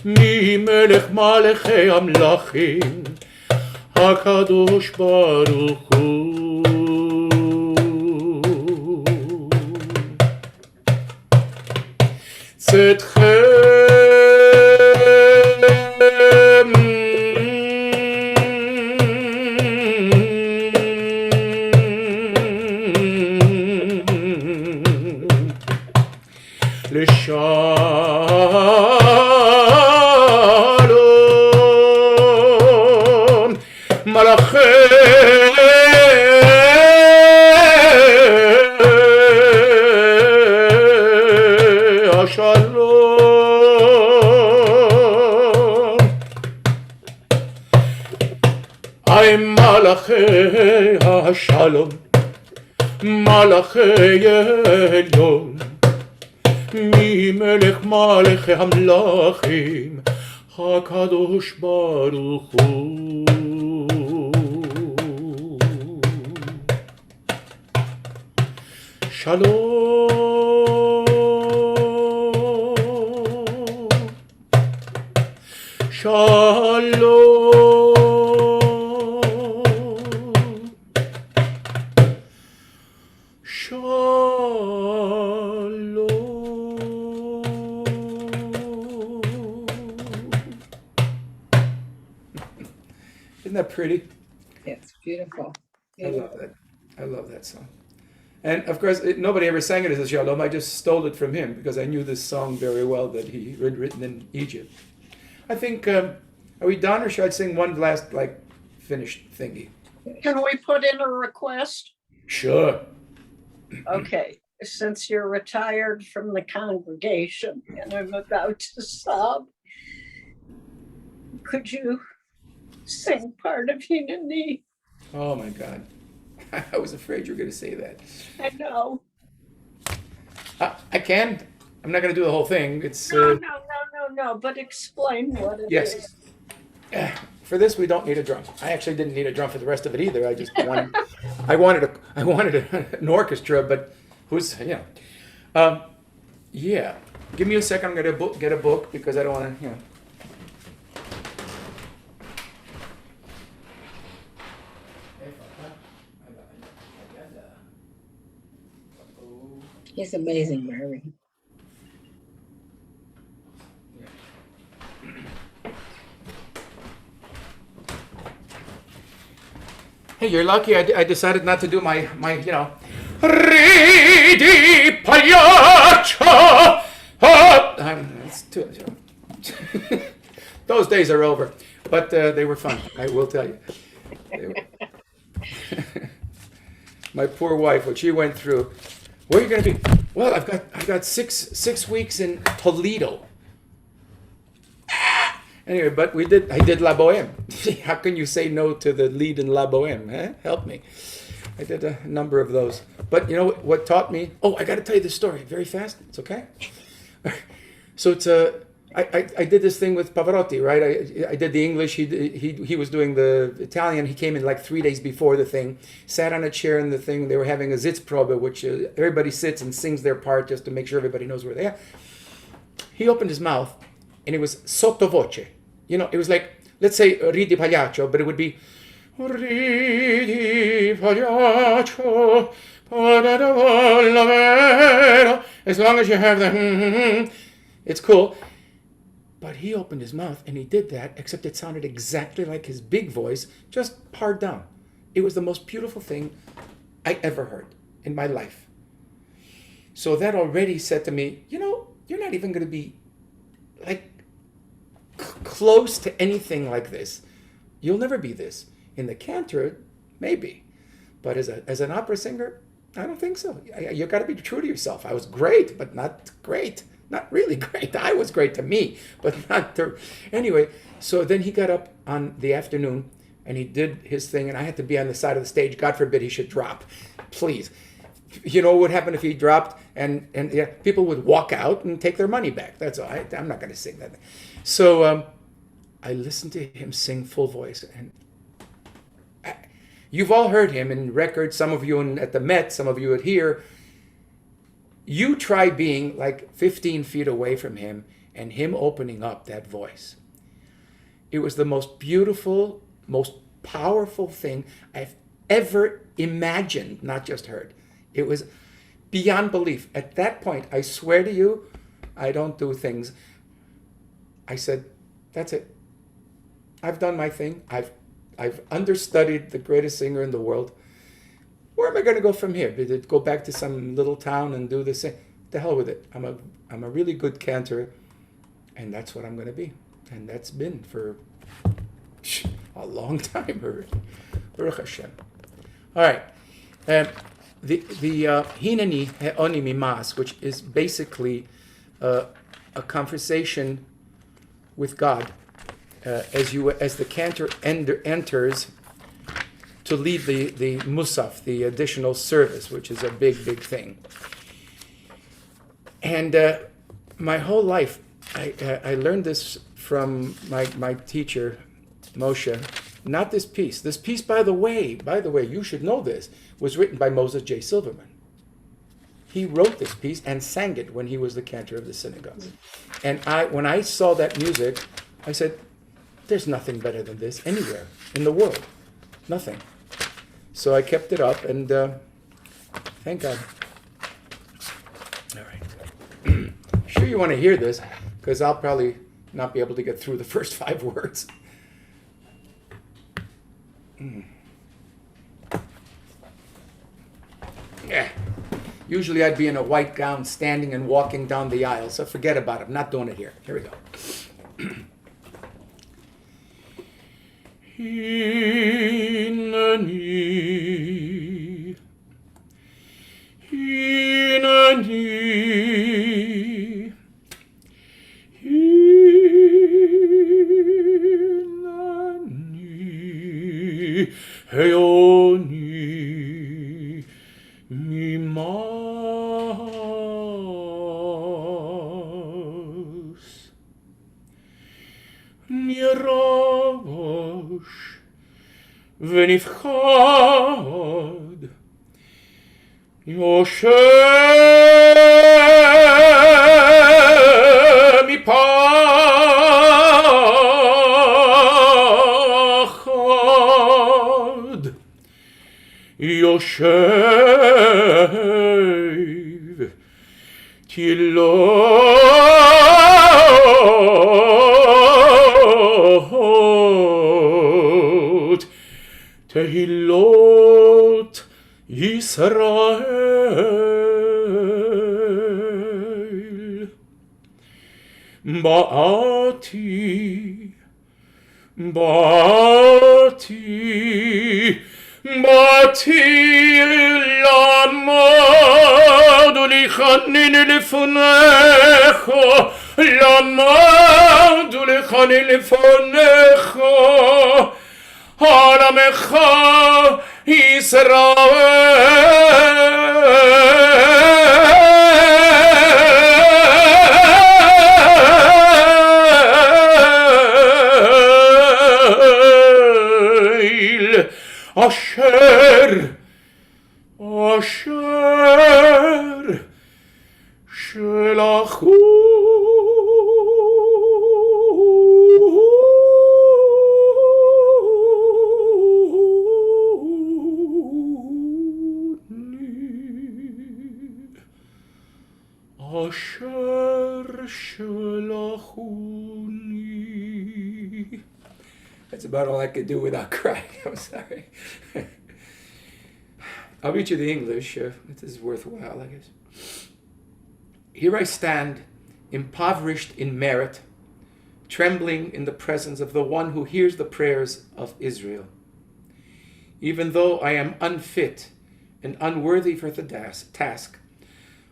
ממלך מלאכי המלכים הקדוש ברוך הוא צאתכם מלאכי השלום, היי מלאכי השלום, מלאכי עליון, ממלך מלכי המלכים, הקדוש ברוך הוא. שלום, שלום, שלום. Isn't that pretty? It's beautiful. I love that. I love that song. And of course, nobody ever sang it as a shalom. I just stole it from him because I knew this song very well that he had written in Egypt. I think, are we done or should I sing one last, like, finished thingy? Can we put in a request? Sure. Okay, since you're retired from the congregation and I'm about to sob, could you sing part of Hineni? Oh my God. I was afraid you were going to say that. I know. I can. I'm not going to do the whole thing. It's No, but explain what it yes. is. For this, we don't need a drum. I actually didn't need a drum for the rest of it either. I just wanted, I wanted an orchestra, but who's, yeah. Give me a second. I'm going to get a book because I don't want to, He's amazing, Mary. Hey, you're lucky I decided not to do my Ridi Pagliaccio. It's too, those days are over, but they were fun, I will tell you. My poor wife, what she went through. Where are you going to be? Well, I've got six weeks in Toledo. Anyway, but I did La Boheme. How can you say no to the lead in La Boheme? Eh? Help me. I did a number of those. But you know what taught me? Oh, I got to tell you this story very fast. It's okay. So it's I did this thing with Pavarotti, right? I did the English. He was doing the Italian. He came in like 3 days before the thing. Sat on a chair in the thing. They were having a Sitzprobe, which everybody sits and sings their part just to make sure everybody knows where they are. He opened his mouth, and it was sottovoce. It was like, let's say Ridi Pagliaccio, but it would be Ridi Pagliaccio. As long as you have the it's cool. But he opened his mouth and he did that, except it sounded exactly like his big voice, just pared down. It was the most beautiful thing I ever heard in my life. So that already said to me, you're not even going to be like close to anything like this. You'll never be this. In the Cantor, maybe. But as an opera singer, I don't think so. You got to be true to yourself. I was great, but not great. Not really great. I was great to me, but not to... Anyway, so then he got up on the afternoon and he did his thing, and I had to be on the side of the stage. God forbid he should drop. Please. You know what would happen if he dropped? And yeah, people would walk out and take their money back. That's all. I'm not going to sing that. So I listened to him sing full voice, and you've all heard him in records, some of you at the Met, some of you at here. You try being like 15 feet away from him and him opening up that voice. It was the most beautiful, most powerful thing I've ever imagined, not just heard. It was beyond belief. At that point, I swear to you, I don't do things. I said, that's it. I've done my thing. I've understudied the greatest singer in the world. Where am I going to go from here? Did it go back to some little town and do the same? The hell with it. I'm a really good cantor, and that's what I'm going to be. And that's been for a long time already. Baruch Hashem. All right. The Hineni He'oni Mimas, which is basically a conversation with God as the cantor enters to lead the musaf, the additional service, which is a big thing. And my whole life, I learned this from my teacher, Moshe. Not this piece. This piece, by the way, you should know this, was written by Moses J. Silverman. He wrote this piece and sang it when he was the cantor of the synagogue. And when I saw that music, I said, there's nothing better than this anywhere in the world. Nothing. So I kept it up, and thank God. All right. Sure you want to hear this, because I'll probably not be able to get through the first 5 words. Yeah. Usually I'd be in a white gown standing and walking down the aisle, so forget about it. I'm not doing it here. Here we go. Hinani, Hinani, Hinani, Heoni, Mimas, Nirabosh, ונפחד יושב מפחד יושב תהילות תהילות ישראל באתי לעמוד ולחנן לפניך לעמוד ולחנן לפניך על עמך ישראל אשר שלחו That's about all I could do without crying. I'm sorry. I'll read you the English. It is worthwhile, I guess. Here I stand, impoverished in merit, trembling in the presence of the one who hears the prayers of Israel. Even though I am unfit and unworthy for the task,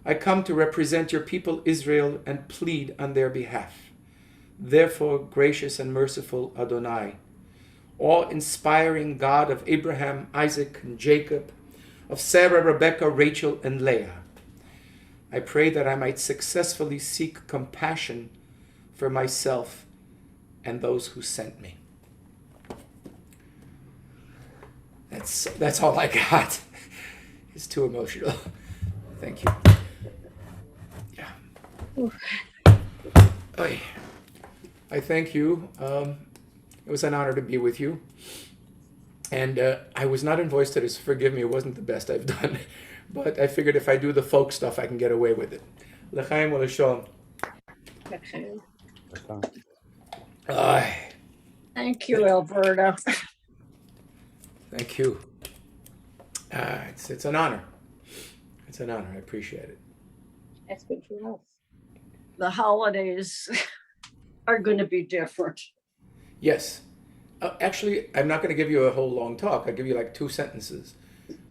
I come to represent your people Israel and plead on their behalf. Therefore, gracious and merciful Adonai, awe-inspiring God of Abraham, Isaac, and Jacob, of Sarah, Rebekah, Rachel, and Leah, I pray that I might successfully seek compassion for myself and those who sent me. That's all I got. It's too emotional. Thank you. Yeah. Oy. I thank you. It was an honor to be with you. And I was not in voice today, so forgive me, it wasn't the best I've done. But I figured if I do the folk stuff, I can get away with it. L'chaim u'l'shalom. Thank you, Alberto. Thank you. It's an honor. It's an honor. I appreciate it. That's good for us. The holidays are going to be different. Yes. Actually, I'm not going to give you a whole long talk. I'll give you like 2 sentences.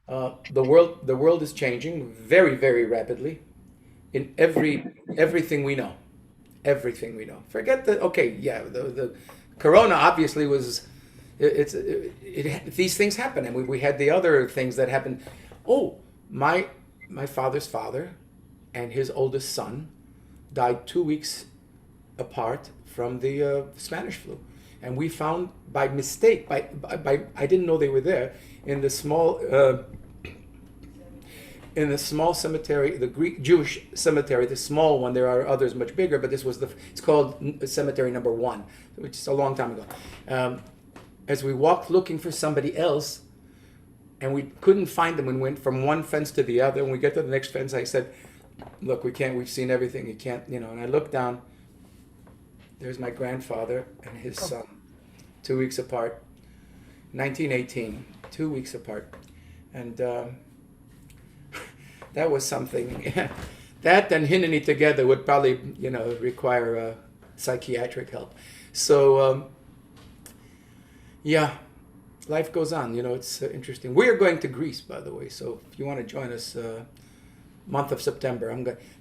The world is changing very, very rapidly in everything we know. Everything we know. Forget the okay, yeah, the Corona obviously was. These things happen, and we had the other things that happened. Oh, my father's father, and his oldest son, died 2 weeks apart from the Spanish flu, and we found by mistake, by I didn't know they were there in the small cemetery, the Greek Jewish cemetery, the small one. There are others much bigger, but this was it's called cemetery number 1, which is a long time ago. As we walked looking for somebody else, and we couldn't find them, and went from one fence to the other. When we get to the next fence, I said, "Look, we can't. We've seen everything. You can't, you know." And I looked down. There's my grandfather and his son, 2 weeks apart. 1918, 2 weeks apart, and that was something. That and Hineni together would probably, require psychiatric help. So, yeah, life goes on. It's interesting. We are going to Greece, by the way. So if you want to join us, month of September,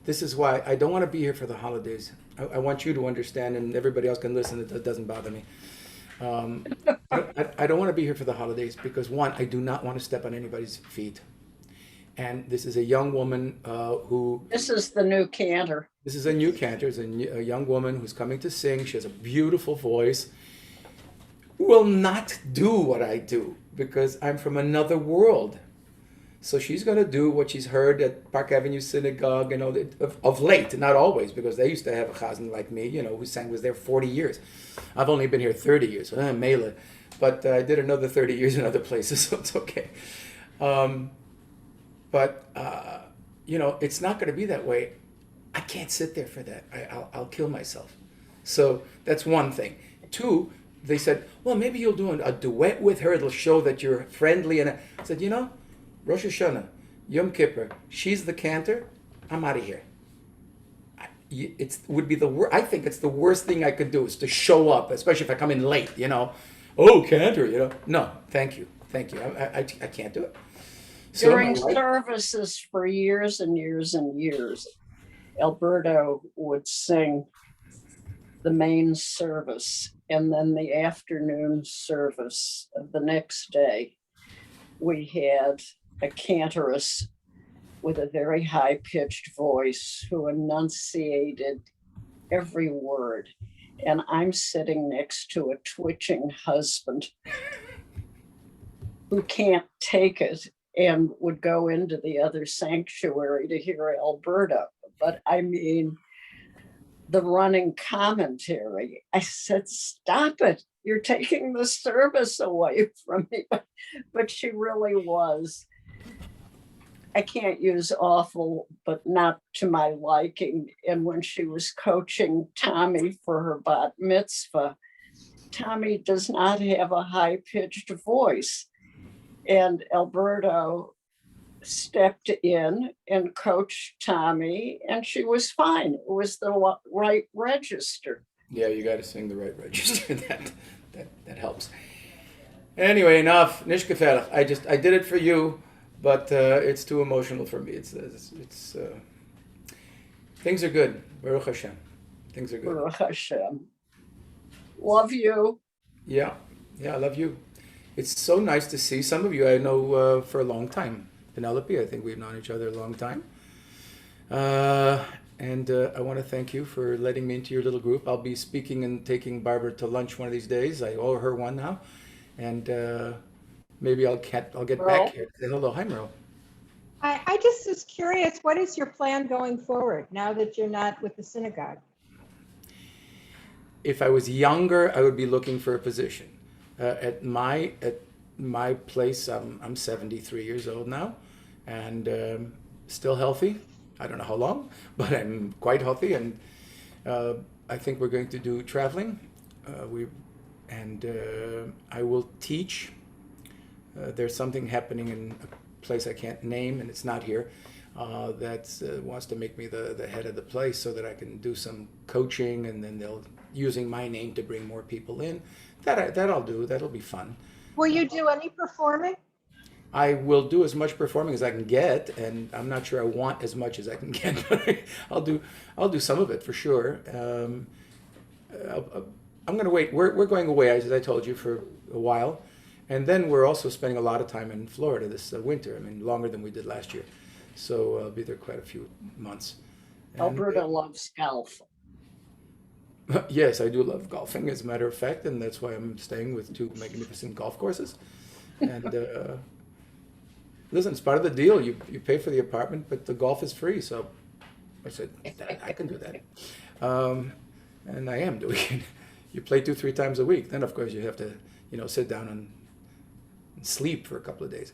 This is why I don't want to be here for the holidays. I want you to understand, and everybody else can listen. It doesn't bother me. I don't want to be here for the holidays because, one, I do not want to step on anybody's feet. And this is a young woman who... This is the new Cantor. This is a new Cantor. It's a young woman who's coming to sing. She has a beautiful voice. Will not do what I do because I'm from another world. So she's going to do what she's heard at Park Avenue Synagogue, of late, not always, because they used to have a chazan like me, who was there 40 years. I've only been here 30 years, mele. But I did another 30 years in other places, so it's okay. But it's not going to be that way. I can't sit there for that. I'll kill myself. So that's one thing. Two, they said, well, maybe you'll do a duet with her. It'll show that you're friendly. And I said, Rosh Hashanah, Yom Kippur, she's the Cantor, I'm out of here. Would be the worst. I think it's the worst thing I could do is to show up, especially if I come in late, Oh, Cantor, No, thank you. I can't do it. So During services for years and years and years, Alberto would sing the main service, and then the afternoon service of the next day, we had a cantoress with a very high-pitched voice who enunciated every word. And I'm sitting next to a twitching husband who can't take it and would go into the other sanctuary to hear Alberto. But I mean, the running commentary, I said, stop it. You're taking the service away from me. But she really was. I can't use awful, but not to my liking. And when she was coaching Tommy for her bat mitzvah, Tommy does not have a high-pitched voice. And Alberto stepped in and coached Tommy, and she was fine. It was the right register. Yeah, you got to sing the right register. That helps. Anyway, enough. Nicht gefährlich. I did it for you, but it's too emotional for me. It's things are good. Baruch Hashem. Things are good. Baruch Hashem. Love you. Yeah, I love you. It's so nice to see some of you I know for a long time. Penelope, I think we've known each other a long time. And I want to thank you for letting me into your little group. I'll be speaking and taking Barbara to lunch one of these days. I owe her one now. And maybe I'll get back here. Say hello. Hi, Merle. I just was curious, what is your plan going forward now that you're not with the synagogue? If I was younger, I would be looking for a position. At my place, I'm 73 years old now, and still healthy. I don't know how long, but I'm quite healthy, and I think we're going to do traveling. I will teach. There's something happening in a place I can't name, and it's not here. That wants to make me the head of the place so that I can do some coaching, and then they'll using my name to bring more people in. That I'll do. That'll be fun. Will you do any performing? I will do as much performing as I can get, and I'm not sure I want as much as I can get. But I'll do some of it for sure. I'm going to wait. We're going away, as I told you, for a while, and then we're also spending a lot of time in Florida this winter. I mean, longer than we did last year. So I'll be there quite a few months. And, Alberta loves golf. yes, I do love golfing, as a matter of fact, and that's why I'm staying with two magnificent golf courses. And listen, it's part of the deal. You pay for the apartment, but the golf is free. So I said, I can do that. And I am doing it. You play 2-3 times a week. Then, of course, you have to, sit down and sleep for a couple of days.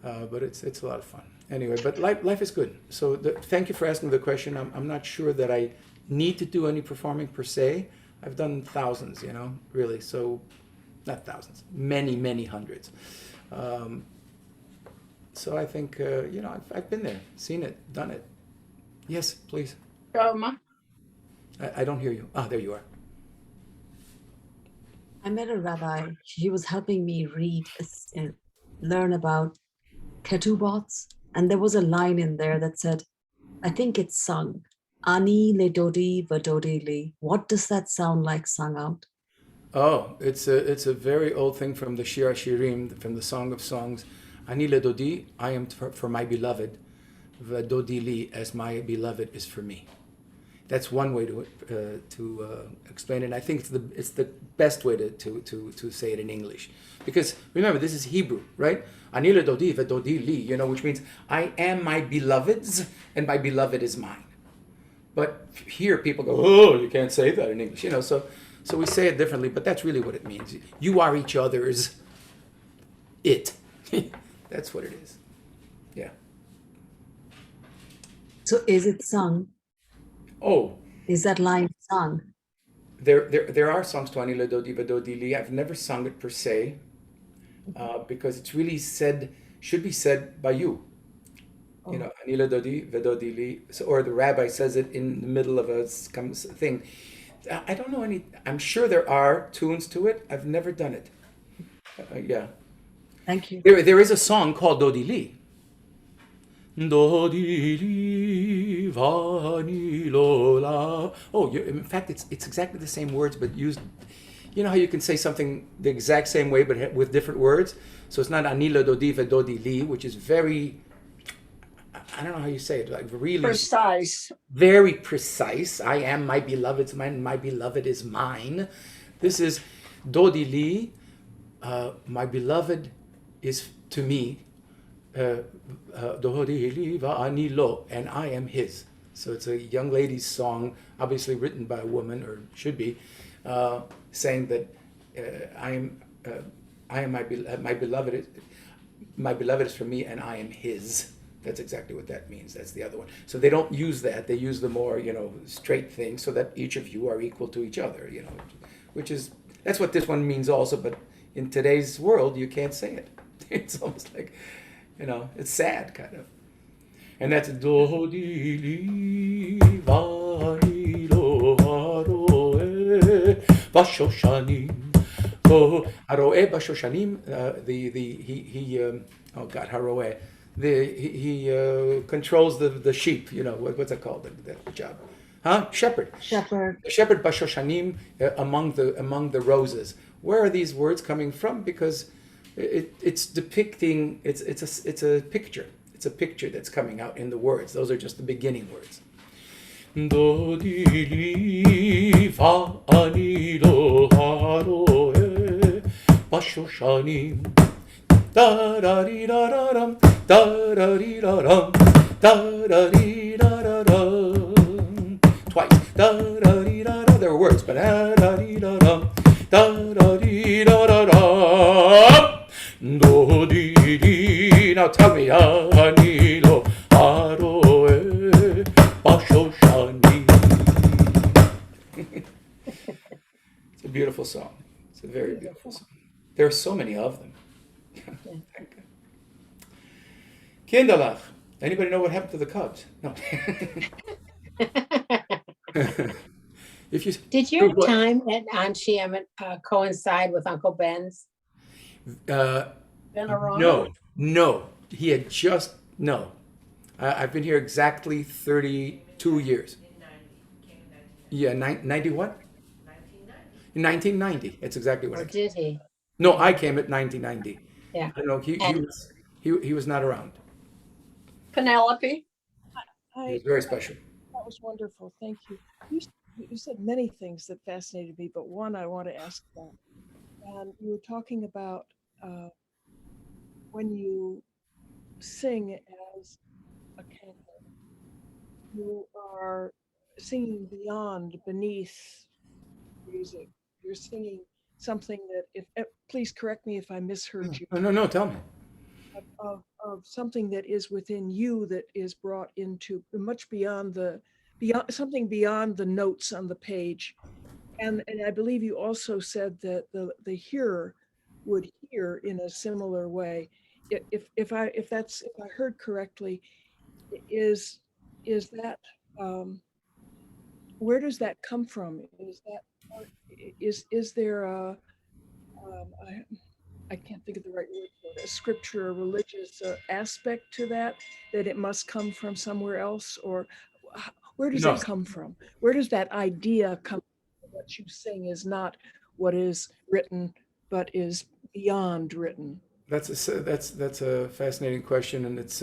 But it's a lot of fun. Anyway, but life is good. So thank you for asking the question. I'm not sure that I need to do any performing per se. I've done thousands, really. So not thousands, many, many hundreds. So I think, I've been there, seen it, done it. Yes, please. Roma, I don't hear you. Ah, there you are. I met a rabbi. He was helping me learn about ketubot, and there was a line in there that said, I think it's sung, Ani le dodi vadodi li. What does that sound like sung out? Oh, it's a very old thing from the Shir Hashirim, from the Song of Songs. Ani le dodi, I am for my beloved, vadodi li, as my beloved is for me. That's one way to explain it. And I think it's the best way to say it in English, because remember, this is Hebrew, right? Ani le dodi vadodi li, which means I am my beloved's and my beloved is mine. But here people go, oh, you can't say that in English, So we say it differently, but that's really what it means. You are each other's it. That's what it is. Yeah. So is it sung? Oh, Is that line sung? there are songs to Ani le dodi vadodi li. I've never sung it per se, because it's really should be said by you. Ani le dodi vadodi li. Or the rabbi says it in the middle of a thing. I don't know any. I'm sure there are tunes to it. I've never done it. Yeah. Thank you. There is a song called Dodi Li. Dodi Li Vani Lola. Oh, in fact, it's exactly the same words, but used. You know how you can say something the exact same way, but with different words. So it's not Ani le dodi vedodi li, which is very. I don't know how you say it, like really precise. Very precise. I am my beloved's mine, my beloved is mine. This is Dodi li, my beloved is to me, Dodi li va'ani lo, and I am his. So it's a young lady's song, obviously written by a woman, or should be, saying that I am my beloved. My beloved is for me, and I am his. That's exactly what that means. That's the other one. So they don't use that. They use the more, straight thing, so that each of you are equal to each other, that's what this one means also. But in today's world, you can't say it. It's almost like, it's sad, kind of. And that's do di li va ni lo haroe bashoshanim. Oh, haroe bashoshanim. Haroe. He controls the sheep. What's it called? That job, huh? Shepherd. Shepherd bashoshanim, among the roses. Where are these words coming from? Because it's depicting. It's a picture. It's a picture that's coming out in the words. Those are just the beginning words. Do di li va ani lo haroe bashoshanim. Da da di da da dum, da da di da dum, da da di da da dum. Twice. Da da di da da. There were words, but da da di da dum, da da di da da dum. Do di di. Now tell me, Anilo Aroe Bashoshani. It's a beautiful song. It's a very beautiful song. There are so many of them. Kinderlach. Anybody know what happened to the Cubs? No. If you Did your what? time at Anshiam coincide with Uncle Ben's? Uh, Been around? no. He had just no. I've been here exactly 32 years. Yeah, 90 what? 1990. It's exactly what Or I came. did he? No, I came at 1990. Yeah. I don't know. He And was he was not around. Penelope? He I, was very special. that was wonderful. Thank you. You said many things that fascinated me, but one I want to ask about. And you were talking about when you sing as a cantor, you are singing beyond, beneath music. You're singing something that, please correct me if I misheard you, No. Tell me. of something that is within you that is brought into much beyond something beyond the notes on the page. And I believe you also said that the hearer would hear in a similar way. If I heard correctly, is that where does that come from? Is that is there a I can't think of the right word for it, a scripture, a religious aspect to that it must come from somewhere else, or where does No, it come from? Where does that idea come from? What you sing is not what is written, but is beyond written. that's a fascinating question, and it's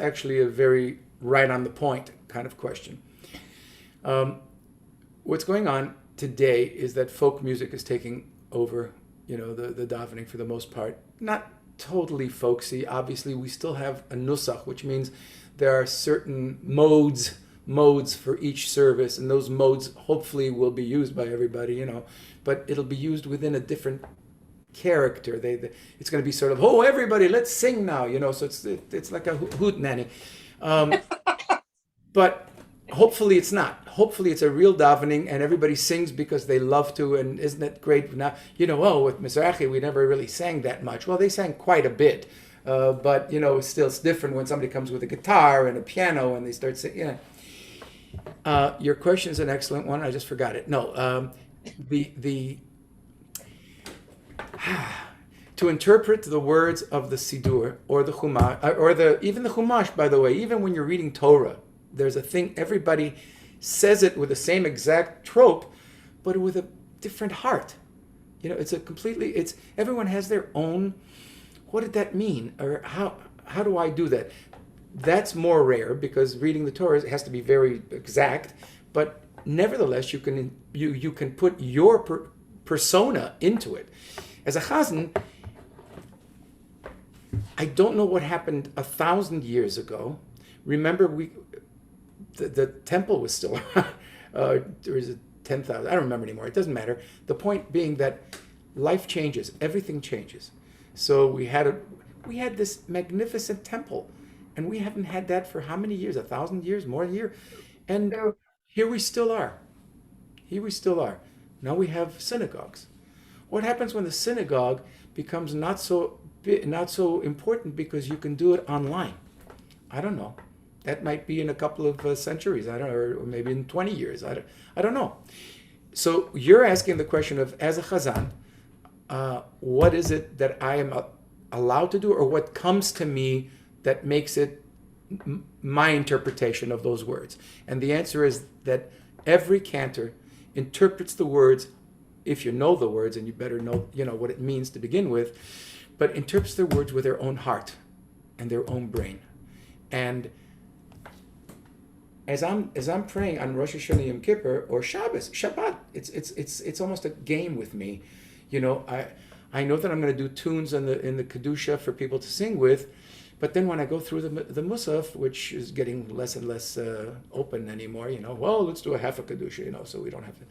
actually a very right on the point kind of question. What's going on today is that folk music is taking over, the davening for the most part. Not totally folksy. Obviously, we still have a nusach, which means there are certain modes for each service, and those modes hopefully will be used by everybody, but it'll be used within a different character. It's going to be sort of, oh, everybody, let's sing now, so it's like a hoot nanny. But hopefully it's not. Hopefully it's a real davening and everybody sings because they love to, and isn't it great now? With Mizrahi, we never really sang that much. Well, they sang quite a bit, but it's different when somebody comes with a guitar and a piano and they start singing. Your question is an excellent one. I just forgot it. No, to interpret the words of the Sidur or the Chumash, or even the Chumash, by the way, even when you're reading Torah, there's a thing, everybody says it with the same exact trope, but with a different heart. Everyone has their own, what did that mean? Or how do I do that? That's more rare because reading the Torah has to be very exact, but nevertheless, you can put your persona into it. As a chazan, I don't know what happened 1,000 years ago. Remember, the temple was still around. There was 10,000. I don't remember anymore. It doesn't matter. The point being that life changes. Everything changes. So we had this magnificent temple, and we haven't had that for how many years? 1,000 years, more a year, and here we still are. Now we have synagogues. What happens when the synagogue becomes not so important because you can do it online? I don't know. That might be in a couple of centuries. I don't know, or maybe in 20 years. I don't know. So you're asking the question of, as a chazan, what is it that I am allowed to do, or what comes to me that makes it my interpretation of those words? And the answer is that every cantor interprets the words, if you know the words, and you better know what it means to begin with, but interprets their words with their own heart and their own brain. And as I'm praying on Rosh Hashanah, Yom Kippur, or Shabbat, it's almost a game with me. I know that I'm going to do tunes in the Kedusha for people to sing with, but then when I go through the Musaf, which is getting less and less open anymore, well, let's do a half a Kedusha, so we don't have to.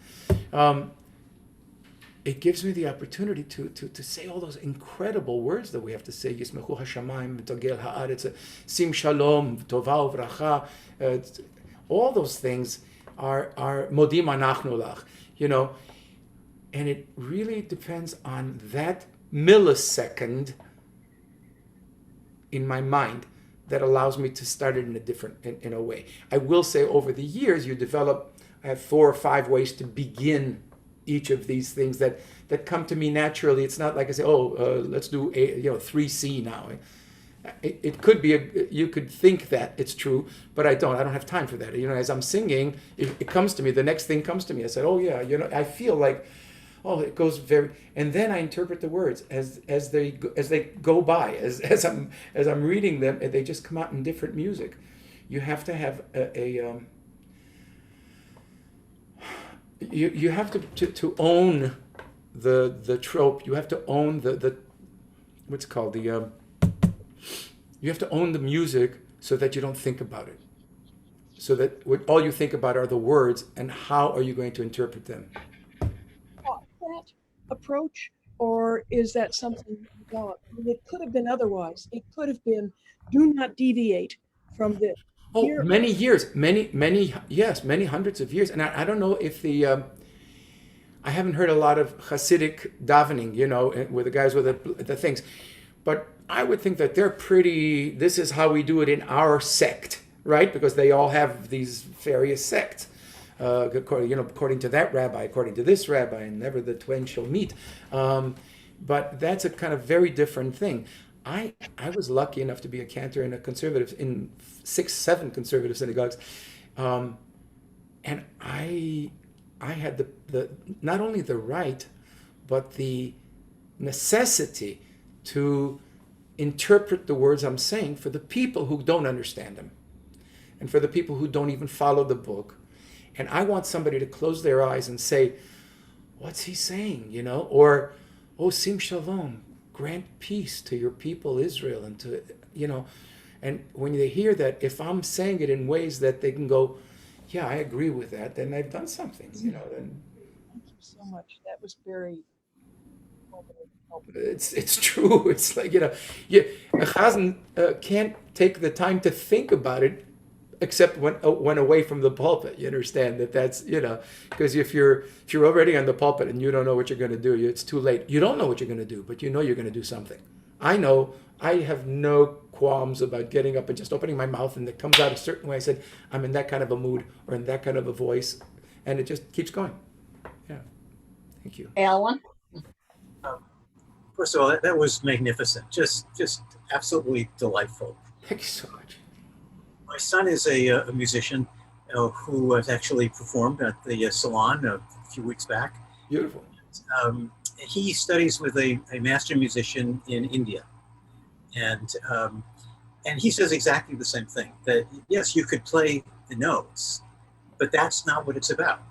It gives me the opportunity to say all those incredible words that we have to say. Yismechu hashamayim v'togel haaretz, sim shalom, tova uvracha. All those things are modim anachnu lach, and it really depends on that millisecond in my mind that allows me to start it in a way. I will say over the years you develop I have 4 or 5 ways to begin each of these things that come to me naturally. It's not like I say, let's do 3C now. It could be you could think that it's true, but I don't have time for that. As I'm singing, it comes to me, the next thing comes to me. I said, oh yeah, I feel like, it goes very, and then I interpret the words as they go by, as I'm reading them, and they just come out in different music. You have to have you have to own the trope. You have to own the what's it called, you have to own the music so that you don't think about it. So that all you think about are the words and how are you going to interpret them. That approach, or is that something you developed? I mean, it could have been otherwise. It could have been, do not deviate from this. Oh, many years, yes, many hundreds of years. And I don't know if I haven't heard a lot of Hasidic davening, with the guys with the things. But I would think that they're pretty, this is how we do it in our sect, right? Because they all have these various sects. According to that rabbi, according to this rabbi, and never the twain shall meet. But that's a kind of very different thing. I was lucky enough to be a cantor in in 6-7 conservative synagogues, and I had the not only the right, but the necessity to interpret the words I'm saying for the people who don't understand them, and for the people who don't even follow the book. And I want somebody to close their eyes and say, what's he saying, Or, oh, Sim Shalom, grant peace to your people Israel, and to, and when they hear that, if I'm saying it in ways that they can go, yeah, I agree with that, then they've done something, Then Thank you so much. That was very helpful. it's true. It's like, a chazan can't take the time to think about it, except when away from the pulpit. You understand that's because if you're already on the pulpit and you don't know what you're going to do, it's too late. You don't know what you're going to do, but you know you're going to do something. I know. I have no qualms about getting up and just opening my mouth, and it comes out a certain way. I said, I'm in that kind of a mood or in that kind of a voice, and it just keeps going. Yeah. Thank you. Alan? First of all, that was magnificent. Just absolutely delightful. Thank you so much. My son is a musician who has actually performed at the Salon a few weeks back. Beautiful. He studies with a master musician in India. And he says exactly the same thing, that yes, you could play the notes, but that's not what it's about.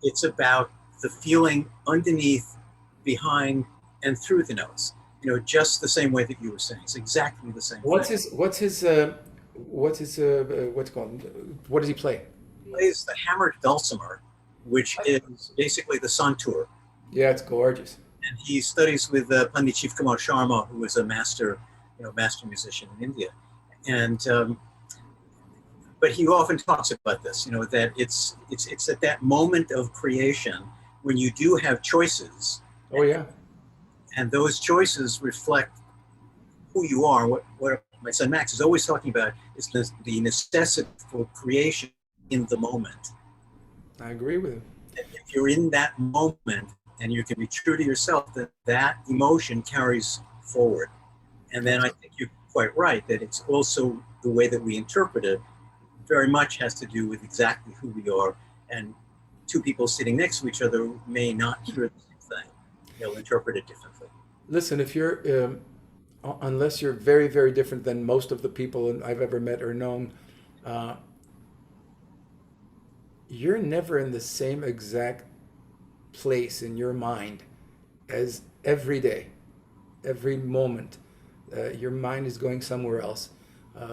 It's about the feeling underneath, behind, and through the notes. Just the same way that you were saying. It's exactly the same. What's it called? What does he play? He plays the hammered dulcimer, which is basically the Cantor. Yeah, it's gorgeous. And he studies with Pandit Shiv Kumar Sharma, who is a master musician in India. And but he often talks about this, that it's at that moment of creation when you do have choices. Oh yeah. And those choices reflect who you are. What my son Max is always talking about is the necessity for creation in the moment. I agree with him. If you're in that moment and you can be true to yourself, that emotion carries forward. And then I think you're quite right that it's also the way that we interpret it very much has to do with exactly who we are. And two people sitting next to each other may not hear the same thing. They'll interpret it differently. Listen, if you're, unless you're very, very different than most of the people I've ever met or known, you're never in the same exact place in your mind as every day, every moment. Your mind is going somewhere else,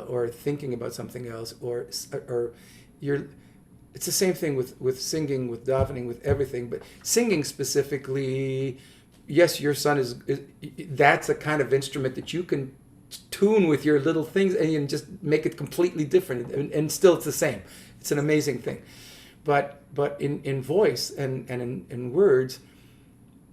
or thinking about something else, or you're. It's the same thing with singing, with davening, with everything. But singing specifically, yes, your son is. That's a kind of instrument that you can tune with your little things, and you can just make it completely different, and still it's the same. It's an amazing thing. But in voice and in words,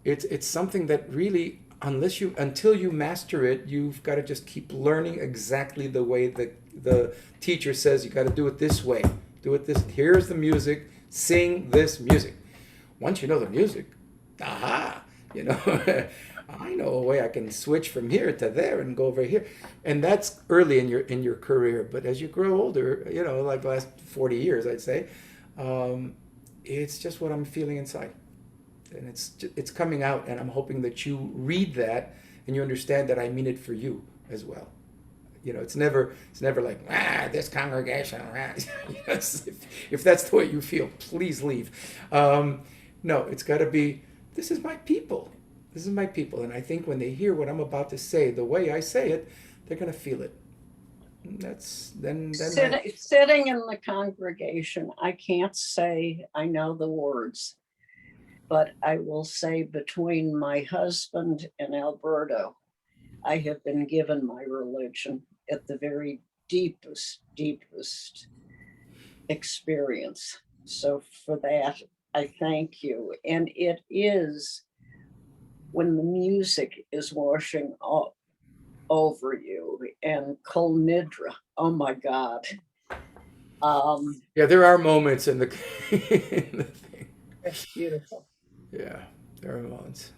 it's something that really, until you master it, you've got to just keep learning exactly the way that the teacher says you got to do it this way. Do it this. Here's the music. Sing this music. Once you know the music, aha, you know, I know a way I can switch from here to there and go over here. And that's early in your career. But as you grow older, you know, like the last 40 years, I'd say, it's just what I'm feeling inside. And it's coming out, and I'm hoping that you read that and you understand that I mean it for you as well. You know, it's never like, this congregation. Yes, if that's the way you feel, please leave. No, it's got to be, this is my people. This is my people. And I think when they hear what I'm about to say, the way I say it, they're going to feel it. Then sitting in the congregation, I can't say I know the words, but I will say between my husband and Alberto, I have been given my religion at the very deepest experience. So for that, I thank you. And it is when the music is washing over you and Kol Nidra, oh my God. Yeah, there are moments in the, in the thing. That's beautiful. Yeah, there are moments.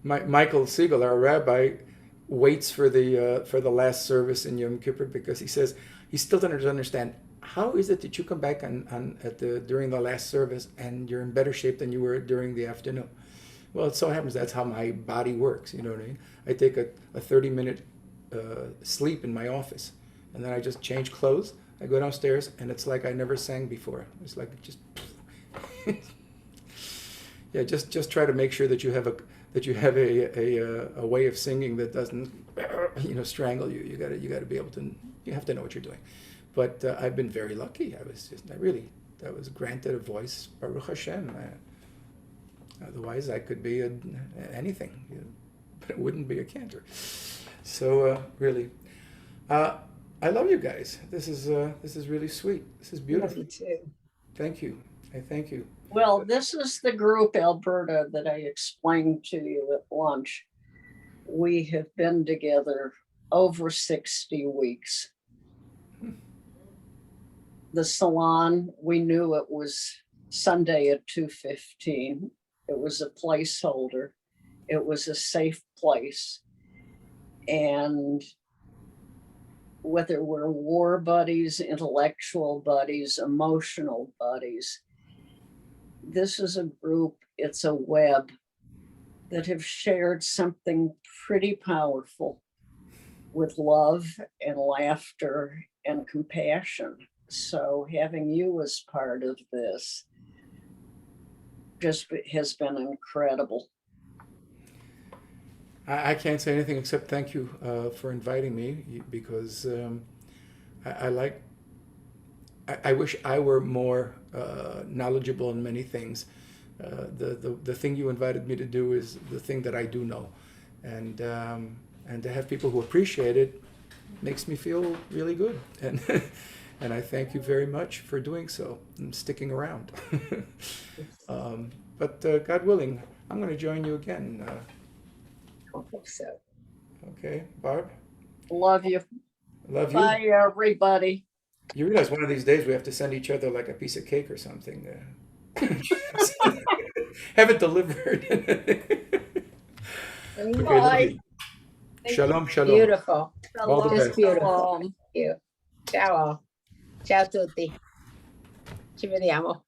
Michael Siegel, our rabbi, waits for the last service in Yom Kippur because he says he still doesn't understand how is it that you come back during the last service and you're in better shape than you were during the afternoon. Well, it so happens that's how my body works. You know what I mean? I take a 30-minute sleep in my office, and then I just change clothes. I go downstairs, and it's like I never sang before. It's like just yeah. Just try to make sure that you have a way of singing that doesn't strangle you. You gotta be able to. You have to know what you're doing. But I've been very lucky. I was granted a voice, Baruch Hashem. Otherwise, I could be anything, but it wouldn't be a cantor. So really, I love you guys. This is really sweet. This is beautiful. Love you too. Thank you. I thank you. Well, this is the group, Alberta, that I explained to you at lunch. We have been together over 60 weeks. The Salon, we knew it was Sunday at 2:15. It was a placeholder. It was a safe place. And whether we're war buddies, intellectual buddies, emotional buddies, this is a group, it's a web that have shared something pretty powerful with love and laughter and compassion. So having you as part of this just has been incredible. I can't say anything except thank you for inviting me because I wish I were more knowledgeable in many things. The thing you invited me to do is the thing that I do know, and to have people who appreciate it makes me feel really good. And I thank you very much for doing so and sticking around. But God willing, I'm going to join you again. I hope so. Okay, Barb? Love you. Love you. Bye, everybody. You realize one of these days we have to send each other like a piece of cake or something. Have it delivered. Okay, Bye. Shalom, shalom. Beautiful. All the Just best. beautiful. Thank you. Ciao. Ciao tutti. Ci vediamo.